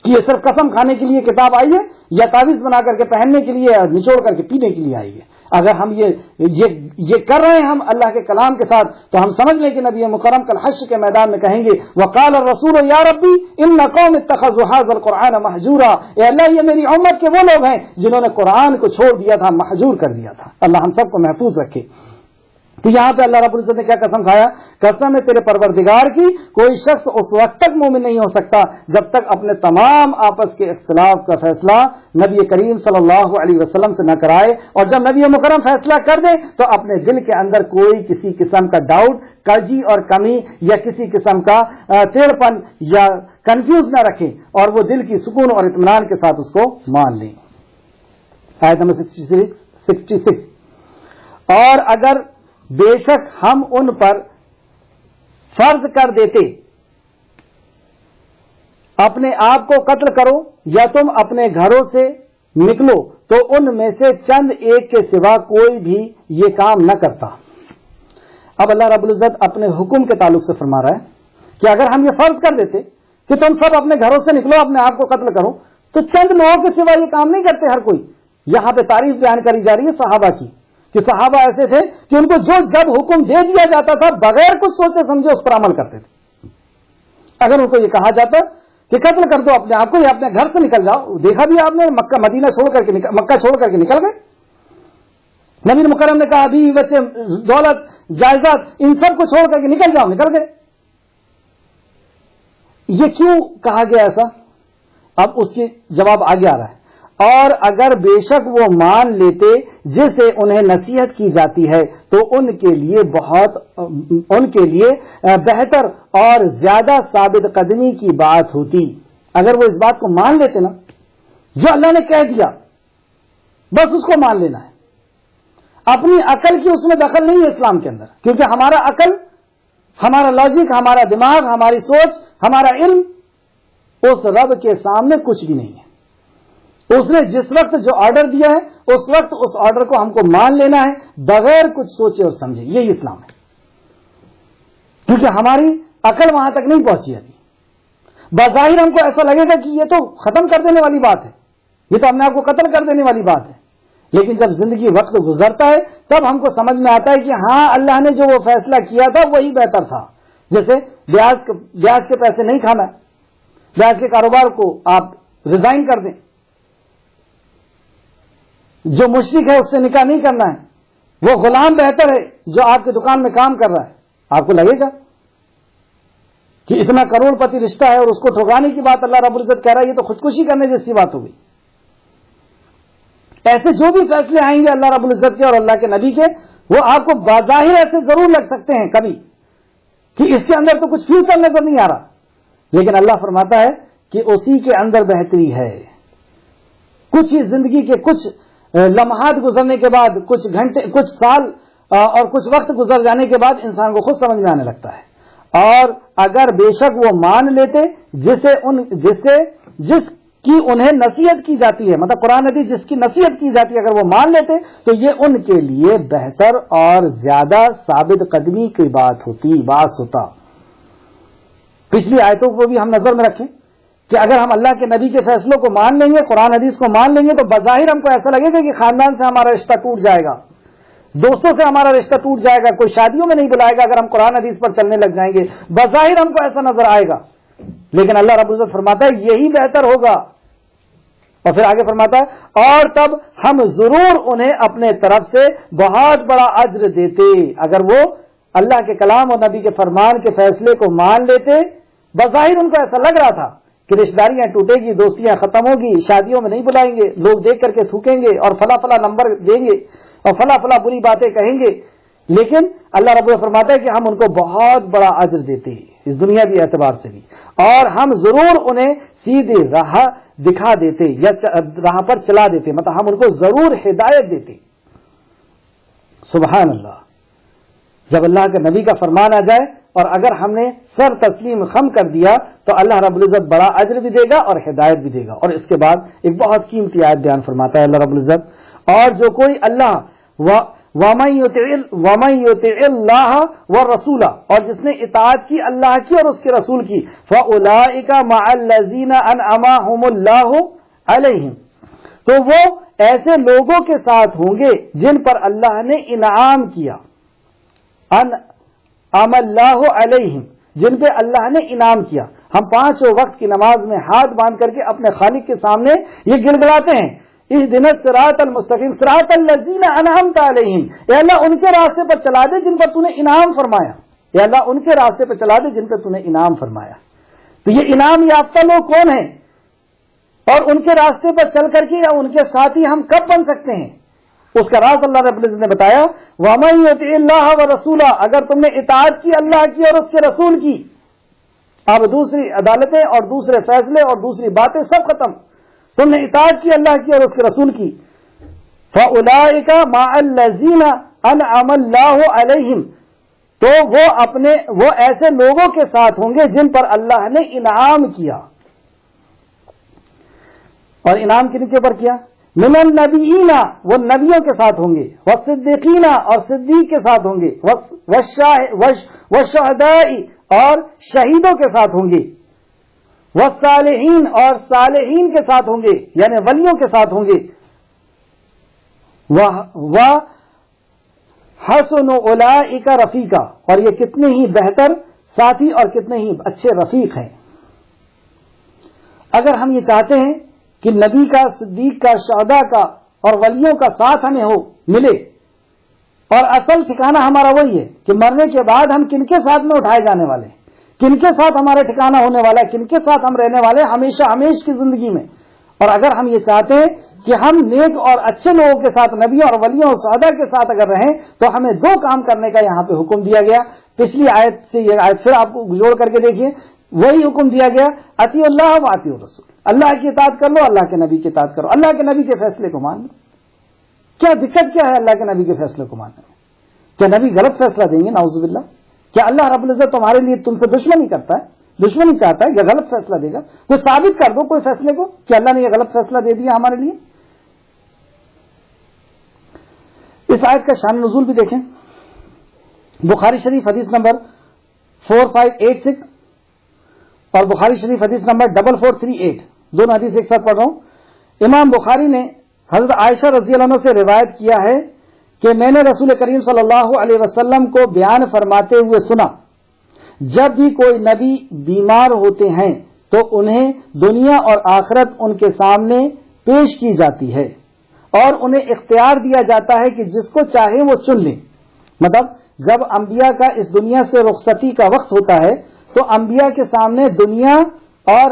کہ یہ صرف قسم کھانے کے لیے کتاب آئی ہے یا تعویذ بنا کر کے پہننے کے لیے یا نچوڑ کر کے پینے کے لیے آئی ہے۔ اگر ہم یہ کر رہے ہیں ہم اللہ کے کلام کے ساتھ، تو ہم سمجھ لیں کہ نبی مکرم کل حشر کے میدان میں کہیں گے وقال الرسول یا ربی ان قوم اتخذوا هذا القرآن مہجورا، اے اللہ یہ میری امت کے وہ لوگ ہیں جنہوں نے قرآن کو چھوڑ دیا تھا، مہجور کر دیا تھا۔ اللہ ہم سب کو محفوظ رکھے۔ تو یہاں پہ اللہ رب العزت نے کیا قسم کھایا؟ قسم ہے تیرے پروردگار کی، کوئی شخص اس وقت تک مومن نہیں ہو سکتا جب تک اپنے تمام آپس کے اختلاف کا فیصلہ نبی کریم صلی اللہ علیہ وسلم سے نہ کرائے، اور جب نبی مکرم فیصلہ کر دے تو اپنے دل کے اندر کوئی کسی قسم کا ڈاؤٹ، کجی اور کمی یا کسی قسم کا ٹیڑھپن یا کنفیوز نہ رکھے، اور وہ دل کی سکون اور اطمینان کے ساتھ اس کو مان لیں۔ آیت نمبر 66۔ اور اگر بے شک ہم ان پر فرض کر دیتے اپنے آپ کو قتل کرو یا تم اپنے گھروں سے نکلو تو ان میں سے چند ایک کے سوا کوئی بھی یہ کام نہ کرتا۔ اب اللہ رب العزت اپنے حکم کے تعلق سے فرما رہا ہے کہ اگر ہم یہ فرض کر دیتے کہ تم سب اپنے گھروں سے نکلو، اپنے آپ کو قتل کرو، تو چند لوگوں کے سوا یہ کام نہیں کرتے ہر کوئی۔ یہاں پہ تعریف بیان کری جا رہی ہے صحابہ کی، کہ صحابہ ایسے تھے کہ ان کو جب حکم دے دیا جاتا تھا بغیر کچھ سوچے سمجھے اس پر عمل کرتے تھے۔ اگر ان کو یہ کہا جاتا کہ قتل کر دو اپنے آپ کو یا اپنے گھر سے نکل جاؤ، دیکھا بھی آپ نے مکہ چھوڑ کر کے نکل گئے۔ نبی مکرم نے کہا ابھی بچے دولت جائیداد ان سب کو چھوڑ کر کے نکل جاؤ، نکل گئے۔ یہ کیوں کہا گیا ایسا؟ اب اس کی جواب آگے آ رہا ہے۔ اور اگر بے شک وہ مان لیتے جسے انہیں نصیحت کی جاتی ہے تو ان کے لیے بہتر اور زیادہ ثابت قدمی کی بات ہوتی۔ اگر وہ اس بات کو مان لیتے نا، جو اللہ نے کہہ دیا بس اس کو مان لینا ہے، اپنی عقل کی اس میں دخل نہیں ہے اسلام کے اندر، کیونکہ ہمارا عقل، ہمارا لاجک، ہمارا دماغ، ہماری سوچ، ہمارا علم اس رب کے سامنے کچھ بھی نہیں ہے۔ اس نے جس وقت جو آرڈر دیا ہے اس وقت اس آرڈر کو ہم کو مان لینا ہے بغیر کچھ سوچے اور سمجھے، یہی اسلام ہے۔ کیونکہ ہماری عقل وہاں تک نہیں پہنچی ابھی۔ بظاہر ہم کو ایسا لگے گا کہ یہ تو ختم کر دینے والی بات ہے، یہ تو اپنے آپ کو قتل کر دینے والی بات ہے، لیکن جب زندگی وقت گزرتا ہے تب ہم کو سمجھ میں آتا ہے کہ ہاں اللہ نے جو وہ فیصلہ کیا تھا وہی بہتر تھا۔ جیسے بیاج کے پیسے نہیں کھانا ہے، بیاج کے کاروبار کو آپ ریزائن کر دیں، جو مشرک ہے اس سے نکاح نہیں کرنا ہے، وہ غلام بہتر ہے جو آپ کی دکان میں کام کر رہا ہے۔ آپ کو لگے گا کہ اتنا کروڑ پتی رشتہ ہے اور اس کو ٹھکانے کی بات اللہ رب العزت کہہ رہا ہے، یہ تو خودکشی کرنے جیسی بات ہو گئی۔ ایسے جو بھی فیصلے آئیں گے اللہ رب العزت کے اور اللہ کے نبی کے، وہ آپ کو بظاہر ایسے ضرور لگ سکتے ہیں کبھی کہ اس کے اندر تو کچھ فیوچر نظر نہیں آ رہا، لیکن اللہ فرماتا ہے کہ اسی کے اندر بہتری ہے۔ کچھ ہی زندگی کے کچھ لمحات گزرنے کے بعد، کچھ گھنٹے، کچھ سال اور کچھ وقت گزر جانے کے بعد انسان کو خود سمجھ میں آنے لگتا ہے۔ اور اگر بے شک وہ مان لیتے جس کی انہیں نصیحت کی جاتی ہے، مطلب قرآن حدیث جس کی نصیحت کی جاتی ہے، اگر وہ مان لیتے تو یہ ان کے لیے بہتر اور زیادہ ثابت قدمی کی بات ہوتا۔ پچھلی آیتوں کو بھی ہم نظر میں رکھیں کہ اگر ہم اللہ کے نبی کے فیصلوں کو مان لیں گے، قرآن حدیث کو مان لیں گے، تو بظاہر ہم کو ایسا لگے گا کہ خاندان سے ہمارا رشتہ ٹوٹ جائے گا، دوستوں سے ہمارا رشتہ ٹوٹ جائے گا، کوئی شادیوں میں نہیں بلائے گا اگر ہم قرآن حدیث پر چلنے لگ جائیں گے، بظاہر ہم کو ایسا نظر آئے گا، لیکن اللہ رب العزت فرماتا ہے یہی بہتر ہوگا۔ اور پھر آگے فرماتا ہے اور تب ہم ضرور انہیں اپنے طرف سے بہت بڑا اجر دیتے۔ اگر وہ اللہ کے کلام اور نبی کے فرمان کے فیصلے کو مان لیتے، بظاہر ان کو ایسا لگ رہا تھا کہ رشتہ داریاں ٹوٹے گی، دوستیاں ختم ہوگی، شادیوں میں نہیں بلائیں گے، لوگ دیکھ کر کے تھوکیں گے اور فلاں فلاں نمبر دیں گے اور فلاں فلاں بری باتیں کہیں گے، لیکن اللہ رب العزت فرماتا ہے کہ ہم ان کو بہت بڑا اجر دیتے ہیں، اس دنیاوی اعتبار سے بھی، اور ہم ضرور انہیں سیدھی راہ دکھا دیتے یا راہ پر چلا دیتے، مطلب ہم ان کو ضرور ہدایت دیتے۔ سبحان اللہ، جب اللہ کے نبی کا فرمان آ جائے اور اگر ہم نے سر تسلیم خم کر دیا تو اللہ رب العزت بڑا اجر بھی دے گا اور ہدایت بھی دے گا۔ اور اس کے بعد ایک بہت قیمتی آیت بیان فرماتا ہے اللہ رب العزت، اور جو کوئی اللہ وَمَن يُطِعِ اللَّهَ وَالرَّسُولَ، اور جس نے اطاعت کی اللہ کی اور اس کے رسول کی، فَأُولَٰئِكَ مَعَ الَّذِينَ أَنْعَمَهُمُ اللَّهُ عَلَيْهِمْ، تو وہ ایسے لوگوں کے ساتھ ہوں گے جن پر اللہ نے انعام کیا، انعم اللہ علیہم، جن پہ اللہ نے انعام کیا۔ ہم پانچوں وقت کی نماز میں ہاتھ باندھ کر کے اپنے خالق کے سامنے یہ گڑگڑاتے ہیں، اہدنا الصراط المستقیم صراط الذین انعمت علیہم، اے اللہ ان کے راستے پر چلا دے جن پر تو نے انعام فرمایا، اے اللہ ان کے راستے پر چلا دے جن پر تو نے انعام فرمایا۔ تو یہ انعام یافتہ لوگ کون ہیں، اور ان کے راستے پر چل کر کے یا ان کے ساتھی ہم کب بن سکتے ہیں، اس کا راز اللہ رب العزت نے بتایا، وَمَن يُطِعِ اللَّهَ وَرَسُولَهُ، اگر تم نے اطاعت کی اللہ کی اور اس کے رسول کی، اب دوسری عدالتیں اور دوسرے فیصلے اور دوسری باتیں سب ختم، تم نے اطاعت کی اللہ کی اور اس کے رسول کی، فَأُولَٰئِكَ مَعَ الَّذِينَ أَنْعَمَ اللَّهُ عَلَيْهِمْ، تو وہ ایسے لوگوں کے ساتھ ہوں گے جن پر اللہ نے انعام کیا۔ اور انعام کن کے پر کیا؟ من النبیین، وہ نبیوں کے ساتھ ہوں گے، والصدیقین، اور صدیق کے ساتھ ہوں گے، والشہداء، اور شہیدوں کے ساتھ ہوں گے، والصالحین، اور صالحین کے ساتھ ہوں گے یعنی ولیوں کے ساتھ ہوں گے، وحسن اولئک رفیقا، اور یہ کتنے ہی بہتر ساتھی اور کتنے ہی اچھے رفیق ہیں۔ اگر ہم یہ چاہتے ہیں کہ نبی کا، صدیق کا، شہداء کا اور ولیوں کا ساتھ ہمیں ملے، اور اصل ٹھکانہ ہمارا وہی ہے کہ مرنے کے بعد ہم کن کے ساتھ میں اٹھائے جانے والے ہیں، کن کے ساتھ ہمارا ٹھکانہ ہونے والا ہے، کن کے ساتھ ہم رہنے والے ہمیشہ ہمیش کی زندگی میں۔ اور اگر ہم یہ چاہتے ہیں کہ ہم نیک اور اچھے لوگوں کے ساتھ، نبیوں اور ولیوں اور شہداء کے ساتھ اگر رہیں، تو ہمیں دو کام کرنے کا یہاں پہ حکم دیا گیا۔ پچھلی آیت سے یہ آیت پھر آپ کو جوڑ کر کے دیکھیے، وہی حکم دیا گیا، اطیعوا اللہ و اطیعوا الرسول، اللہ کی اطاعت کر لو، اللہ کے نبی کی اطاعت کرو، اللہ کے نبی کے فیصلے کو مان لو۔ کیا دقت کیا ہے اللہ کے نبی کے فیصلے کو ماننے میں؟ کیا نبی غلط فیصلہ دیں گے؟ نعوذ باللہ۔ کیا اللہ رب العزت تمہارے لیے تم سے دشمنی کرتا ہے، دشمنی چاہتا ہے یا غلط فیصلہ دے گا؟ کوئی ثابت کر دو کوئی فیصلے کو کہ اللہ نے یہ غلط فیصلہ دے دیا ہمارے لیے۔ اس آیت کا شان نزول بھی دیکھیں، بخاری شریف حدیث نمبر 4586 اور بخاری شریف حدیث نمبر 4438، دونوں حدیث ایک ساتھ پڑھ رہا ہوں۔ امام بخاری نے حضرت عائشہ رضی اللہ عنہ سے روایت کیا ہے کہ میں نے رسول کریم صلی اللہ علیہ وسلم کو بیان فرماتے ہوئے سنا، جب بھی کوئی نبی بیمار ہوتے ہیں تو انہیں دنیا اور آخرت ان کے سامنے پیش کی جاتی ہے اور انہیں اختیار دیا جاتا ہے کہ جس کو چاہے وہ چن لیں۔ مطلب جب انبیاء کا اس دنیا سے رخصتی کا وقت ہوتا ہے تو انبیاء کے سامنے دنیا اور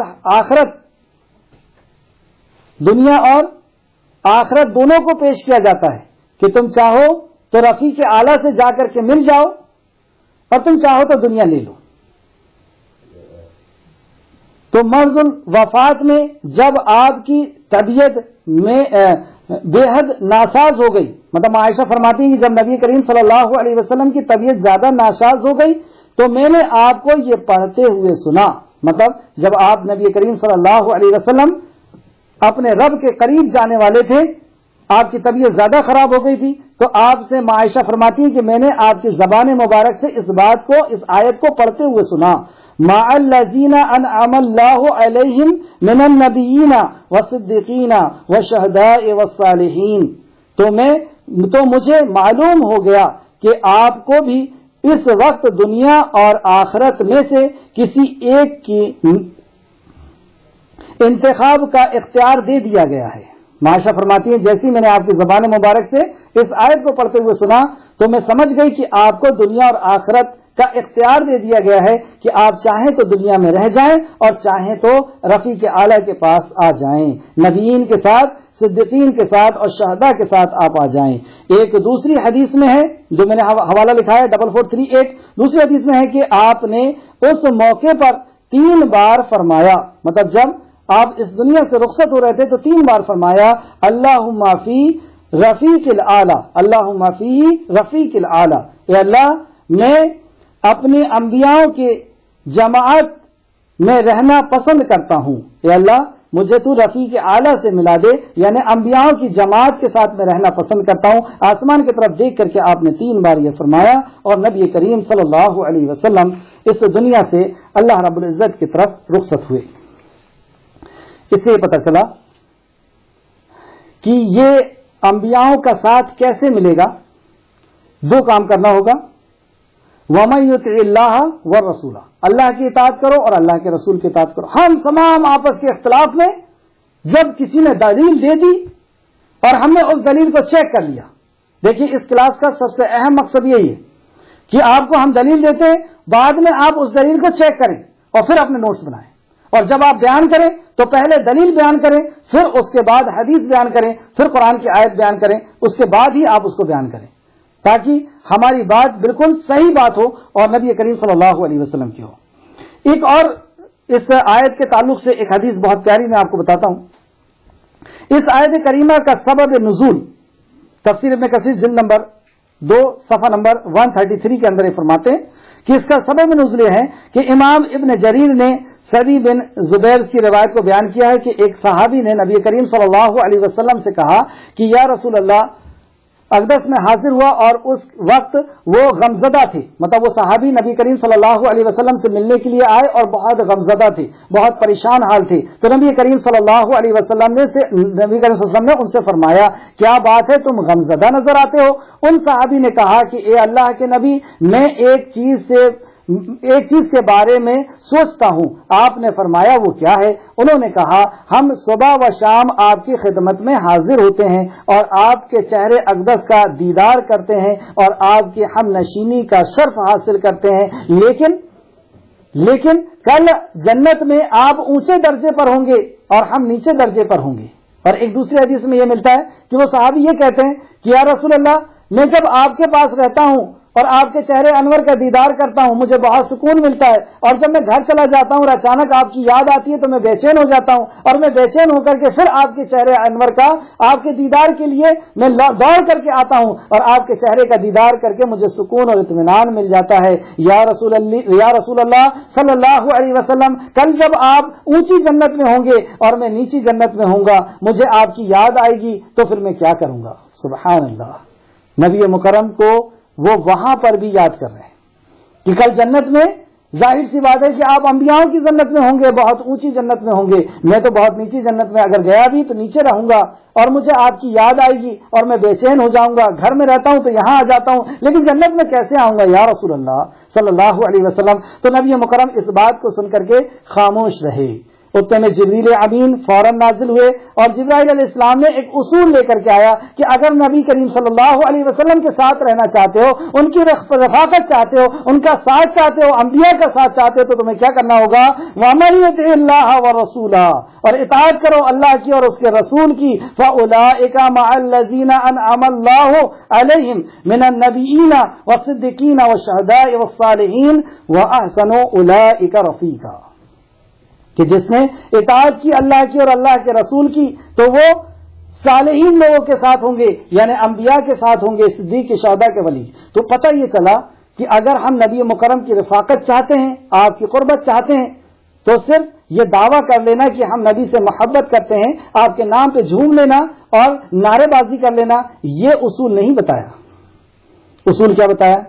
آخرت دونوں کو پیش کیا جاتا ہے کہ تم چاہو تو رفیق اعلیٰ سے جا کر کے مل جاؤ اور تم چاہو تو دنیا لے لو۔ تو مرض الوفات میں جب آپ کی طبیعت میں بے حد ناساز ہو گئی، مطلب عائشہ فرماتی ہیں کہ جب نبی کریم صلی اللہ علیہ وسلم کی طبیعت زیادہ ناساز ہو گئی تو میں نے آپ کو یہ پڑھتے ہوئے سنا، مطلب جب آپ نبی کریم صلی اللہ علیہ وسلم اپنے رب کے قریب جانے والے تھے، آپ کی طبیعت زیادہ خراب ہو گئی تھی، تو آپ سے عائشہ فرماتی ہیں کہ میں نے آپ کی زبان مبارک سے اس بات کو، اس آیت کو پڑھتے ہوئے سنا، مع الذین انعم اللہ علیہم من النبیین والصدیقین والشہداء والصالحین، تو مجھے معلوم ہو گیا کہ آپ کو بھی اس وقت دنیا اور آخرت میں سے کسی ایک کی انتخاب کا اختیار دے دیا گیا ہے۔ عائشہ فرماتی ہیں جیسی میں نے آپ کی زبان مبارک سے اس آیت کو پڑھتے ہوئے سنا تو میں سمجھ گئی کہ آپ کو دنیا اور آخرت کا اختیار دے دیا گیا ہے کہ آپ چاہیں تو دنیا میں رہ جائیں اور چاہیں تو رفیق اعلیٰ کے پاس آ جائیں، نبیین کے ساتھ، صدیقین کے ساتھ اور شہداء کے ساتھ آپ آ جائیں۔ ایک دوسری حدیث میں ہے جو میں نے حوالہ لکھا ہے 4438، دوسری حدیث میں ہے کہ آپ نے اس موقع پر 3 بار فرمایا، مطلب جب آپ اس دنیا سے رخصت ہو رہے تھے تو 3 بار فرمایا اللہم فی رفیق الاعلی، اللہم فی رفیق الاعلی، اے اللہ میں اپنے انبیاءوں کے جماعت میں رہنا پسند کرتا ہوں، اے اللہ مجھے تو رفیق اعلیٰ سے ملا دے، یعنی انبیاءوں کی جماعت کے ساتھ میں رہنا پسند کرتا ہوں۔ آسمان کی طرف دیکھ کر کے آپ نے 3 بار یہ فرمایا، اور نبی کریم صلی اللہ علیہ وسلم اس دنیا سے اللہ رب العزت کی طرف رخصت ہوئے۔ اس سے یہ پتہ چلا کہ یہ انبیاءوں کا ساتھ کیسے ملے گا۔ 2 کام کرنا ہوگا، وَمَن يُطِعِ اللَّهَ وَالرَّسُولَ، اللہ کی اطاعت کرو اور اللہ کے رسول کی اطاعت کرو۔ ہم تمام آپس کے اختلاف میں جب کسی نے دلیل دے دی اور ہم نے اس دلیل کو چیک کر لیا، دیکھیے اس کلاس کا سب سے اہم مقصد یہی ہے کہ آپ کو ہم دلیل دیتے ہیں، بعد میں آپ اس دلیل کو چیک کریں اور پھر اپنے نوٹس بنائیں، اور جب آپ بیان کریں تو پہلے دلیل بیان کریں، پھر اس کے بعد حدیث بیان کریں، پھر قرآن کی آیت بیان کریں، اس کے بعد ہی آپ اس کو بیان کریں، تاکہ ہماری بات بالکل صحیح بات ہو اور نبی کریم صلی اللہ علیہ وسلم کی ہو۔ ایک اور اس آیت کے تعلق سے ایک حدیث بہت پیاری میں آپ کو بتاتا ہوں۔ اس آیت کریمہ کا سبب نزول تفسیر ابن کثیر جلد نمبر 2 صفحہ نمبر 133 کے اندر یہ فرماتے ہیں کہ اس کا سبب نزول ہے کہ امام ابن جریر نے سعید بن زبیر کی روایت کو بیان کیا ہے کہ ایک صحابی نے نبی کریم صلی اللہ علیہ وسلم سے کہا کہ یا رسول اللہ، اقدس میں حاضر ہوا اور اس وقت وہ غمزدہ تھے، مطلب وہ صحابی نبی کریم صلی اللہ علیہ وسلم سے ملنے کے لیے آئے اور بہت غمزدہ تھے، بہت پریشان حال تھے، تو نبی کریم صلی اللہ علیہ وسلم نے ان سے فرمایا کیا بات ہے تم غمزدہ نظر آتے ہو؟ ان صحابی نے کہا کہ اے اللہ کے نبی، میں ایک چیز کے بارے میں سوچتا ہوں۔ آپ نے فرمایا وہ کیا ہے؟ انہوں نے کہا ہم صبح و شام آپ کی خدمت میں حاضر ہوتے ہیں اور آپ کے چہرے اقدس کا دیدار کرتے ہیں اور آپ کی ہم نشینی کا شرف حاصل کرتے ہیں، لیکن کل جنت میں آپ اونچے درجے پر ہوں گے اور ہم نیچے درجے پر ہوں گے۔ اور ایک دوسری حدیث میں یہ ملتا ہے کہ وہ صحابی یہ کہتے ہیں کہ یا رسول اللہ، میں جب آپ کے پاس رہتا ہوں اور آپ کے چہرے انور کا دیدار کرتا ہوں مجھے بہت سکون ملتا ہے، اور جب میں گھر چلا جاتا ہوں اور اچانک آپ کی یاد آتی ہے تو میں بے چین ہو جاتا ہوں، اور میں بے چین ہو کر کے پھر آپ کے چہرے انور کا، آپ کے دیدار کے لیے میں دوڑ کر کے آتا ہوں اور آپ کے چہرے کا دیدار کر کے مجھے سکون اور اطمینان مل جاتا ہے۔ یا رسول اللہ صلی اللہ علیہ وسلم، کل جب آپ اونچی جنت میں ہوں گے اور میں نیچی جنت میں ہوں گا، مجھے آپ کی یاد آئے گی تو پھر میں کیا کروں گا؟ سبحان اللہ۔ نبی مکرم کو وہ وہاں پر بھی یاد کر رہے ہیں کہ کل جنت میں ظاہر سی بات ہے کہ آپ انبیاؤں کی جنت میں ہوں گے، بہت اونچی جنت میں ہوں گے، میں تو بہت نیچی جنت میں اگر گیا بھی تو نیچے رہوں گا اور مجھے آپ کی یاد آئے گی اور میں بے چین ہو جاؤں گا، گھر میں رہتا ہوں تو یہاں آ جاتا ہوں، لیکن جنت میں کیسے آؤں گا یا رسول اللہ صلی اللہ علیہ وسلم؟ تو نبی مکرم اس بات کو سن کر کے خاموش رہے۔ اتنے میں جبریل امین فوراً نازل ہوئے اور جبرائیل علیہ السلام نے ایک اصول لے کر کے آیا کہ اگر نبی کریم صلی اللہ علیہ وسلم کے ساتھ رہنا چاہتے ہو، ان کی رفاقت چاہتے ہو، ان کا ساتھ چاہتے ہو، انبیاء کا ساتھ چاہتے ہو، تو تمہیں کیا کرنا ہوگا؟ وَمَن يُطِعِ اللَّهَ وَرَسُولَهُ، اور اطاعت کرو اللہ کی اور اس کے رسول کی۔ فَأُولَٰئِكَ مَعَ الَّذِينَ أَنْعَمَ اللَّهُ عَلَيْهِم مِّنَ النَّبِيِّينَ وَالصِّدِّيقِينَ وَالشُّهَدَاءِ وَالصَّالِحِينَ وَأَحْسَنُ أُولَٰئِكَ رَفِيقًا، کہ جس نے اطاعت کی اللہ کی اور اللہ کے رسول کی تو وہ صالحین لوگوں کے ساتھ ہوں گے، یعنی انبیاء کے ساتھ ہوں گے، صدیق، شہداء کے ولی۔ تو پتہ یہ چلا کہ اگر ہم نبی مکرم کی رفاقت چاہتے ہیں، آپ کی قربت چاہتے ہیں، تو صرف یہ دعویٰ کر لینا کہ ہم نبی سے محبت کرتے ہیں، آپ کے نام پہ جھوم لینا اور نعرے بازی کر لینا، یہ اصول نہیں بتایا۔ اصول کیا بتایا؟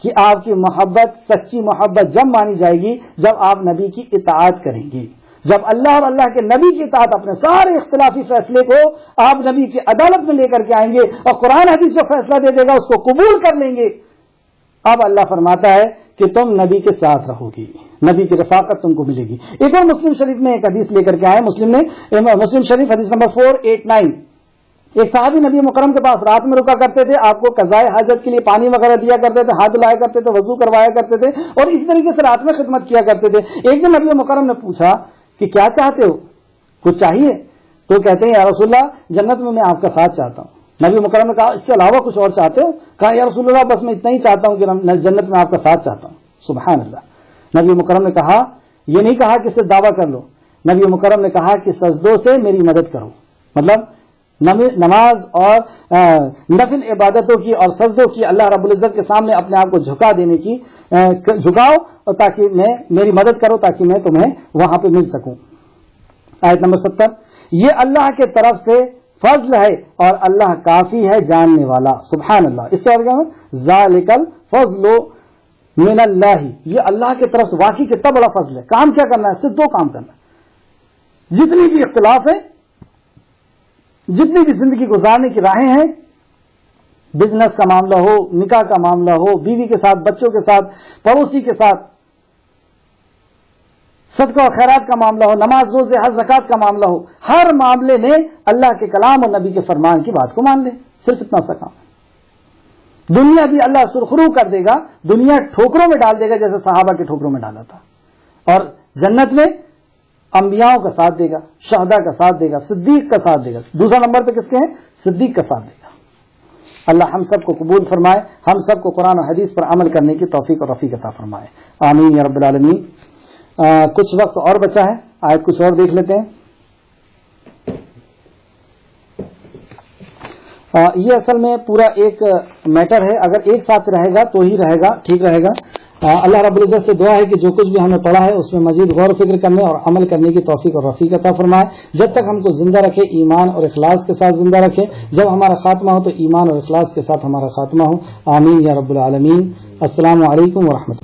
کہ آپ کی محبت، سچی محبت جب مانی جائے گی جب آپ نبی کی اطاعت کریں گے، جب اللہ اور اللہ کے نبی کی اطاعت، اپنے سارے اختلافی فیصلے کو آپ نبی کی عدالت میں لے کر کے آئیں گے اور قرآن حدیث جو فیصلہ دے دے گا اس کو قبول کر لیں گے، اب اللہ فرماتا ہے کہ تم نبی کے ساتھ رہو گی، نبی کی رفاقت تم کو ملے گی۔ ایک اور مسلم شریف میں ایک حدیث لے کر کے آئے، مسلم شریف حدیث نمبر 489۔ ایک صحابی نبی مکرم کے پاس رات میں رکا کرتے تھے، آپ کو قضائے حاجت کے لیے پانی وغیرہ دیا کرتے تھے، ہاتھ دھلایا کرتے تھے، وضو کروایا کرتے تھے اور اس طریقے سے رات میں خدمت کیا کرتے تھے۔ ایک دن نبی مکرم نے پوچھا کہ کیا چاہتے ہو، کچھ چاہیے؟ تو کہتے ہیں یا رسول اللہ جنت میں آپ کا ساتھ چاہتا ہوں۔ نبی مکرم نے کہا اس کے علاوہ کچھ اور چاہتے ہو؟ کہا یا رسول اللہ بس میں اتنا ہی چاہتا ہوں کہ جنت میں آپ کا ساتھ چاہتا ہوں۔ سبحان اللہ۔ نبی مکرم نے کہا یہ نہیں کہا کہ صرف دعویٰ کر لو، نبی مکرم نے کہا کہ سجدوں سے میری مدد کرو، مطلب نماز اور نفل عبادتوں کی اور سجدوں کی اللہ رب العزت کے سامنے اپنے آپ کو جھکا دینے کی جھکاؤ، اور تاکہ میری مدد کرو تاکہ میں تمہیں وہاں پہ مل سکوں۔ آیت نمبر 70، یہ اللہ کے طرف سے فضل ہے اور اللہ کافی ہے جاننے والا۔ سبحان اللہ۔ اس کے بعد ذالک الفضل من اللہ، یہ اللہ کی طرف سے واقعی کتنا بڑا فضل ہے۔ کام کیا کرنا ہے؟ صرف دو کام کرنا ہے۔ جتنی بھی اختلاف ہے، جتنی بھی زندگی گزارنے کی راہیں ہیں، بزنس کا معاملہ ہو، نکاح کا معاملہ ہو، بیوی کے ساتھ، بچوں کے ساتھ، پڑوسی کے ساتھ، صدقہ و خیرات کا معاملہ ہو، نماز روزے حج زکات کا معاملہ ہو، ہر معاملے میں اللہ کے کلام اور نبی کے فرمان کی بات کو مان لیں۔ صرف اتنا سا کام ہے۔ دنیا بھی اللہ سرخرو کر دے گا، دنیا ٹھوکروں میں ڈال دے گا جیسے صحابہ کے ٹھوکروں میں ڈالا تھا، اور جنت میں انبیاء کا ساتھ دے گا، شہداء کا ساتھ دے گا، صدیق کا ساتھ دے گا۔ دوسرا نمبر پہ کس کے ہیں؟ صدیق کا ساتھ دے گا۔ اللہ ہم سب کو قبول فرمائے، ہم سب کو قرآن و حدیث پر عمل کرنے کی توفیق اور رفیق عطا فرمائے، آمین یا رب العالمین۔ کچھ وقت اور بچا ہے، آیت کچھ اور دیکھ لیتے ہیں۔ یہ اصل میں پورا ایک میٹر ہے، اگر ایک ساتھ رہے گا تو ہی رہے گا، ٹھیک رہے گا۔ اللہ رب العزت سے دعا ہے کہ جو کچھ بھی ہمیں پڑھا ہے اس میں مزید غور و فکر کرنے اور عمل کرنے کی توفیق اور رفیق عطا فرمائے۔ جب تک ہم کو زندہ رکھے ایمان اور اخلاص کے ساتھ زندہ رکھے، جب ہمارا خاتمہ ہو تو ایمان اور اخلاص کے ساتھ ہمارا خاتمہ ہو، آمین یا رب العالمین۔ السلام علیکم ورحمۃ اللہ۔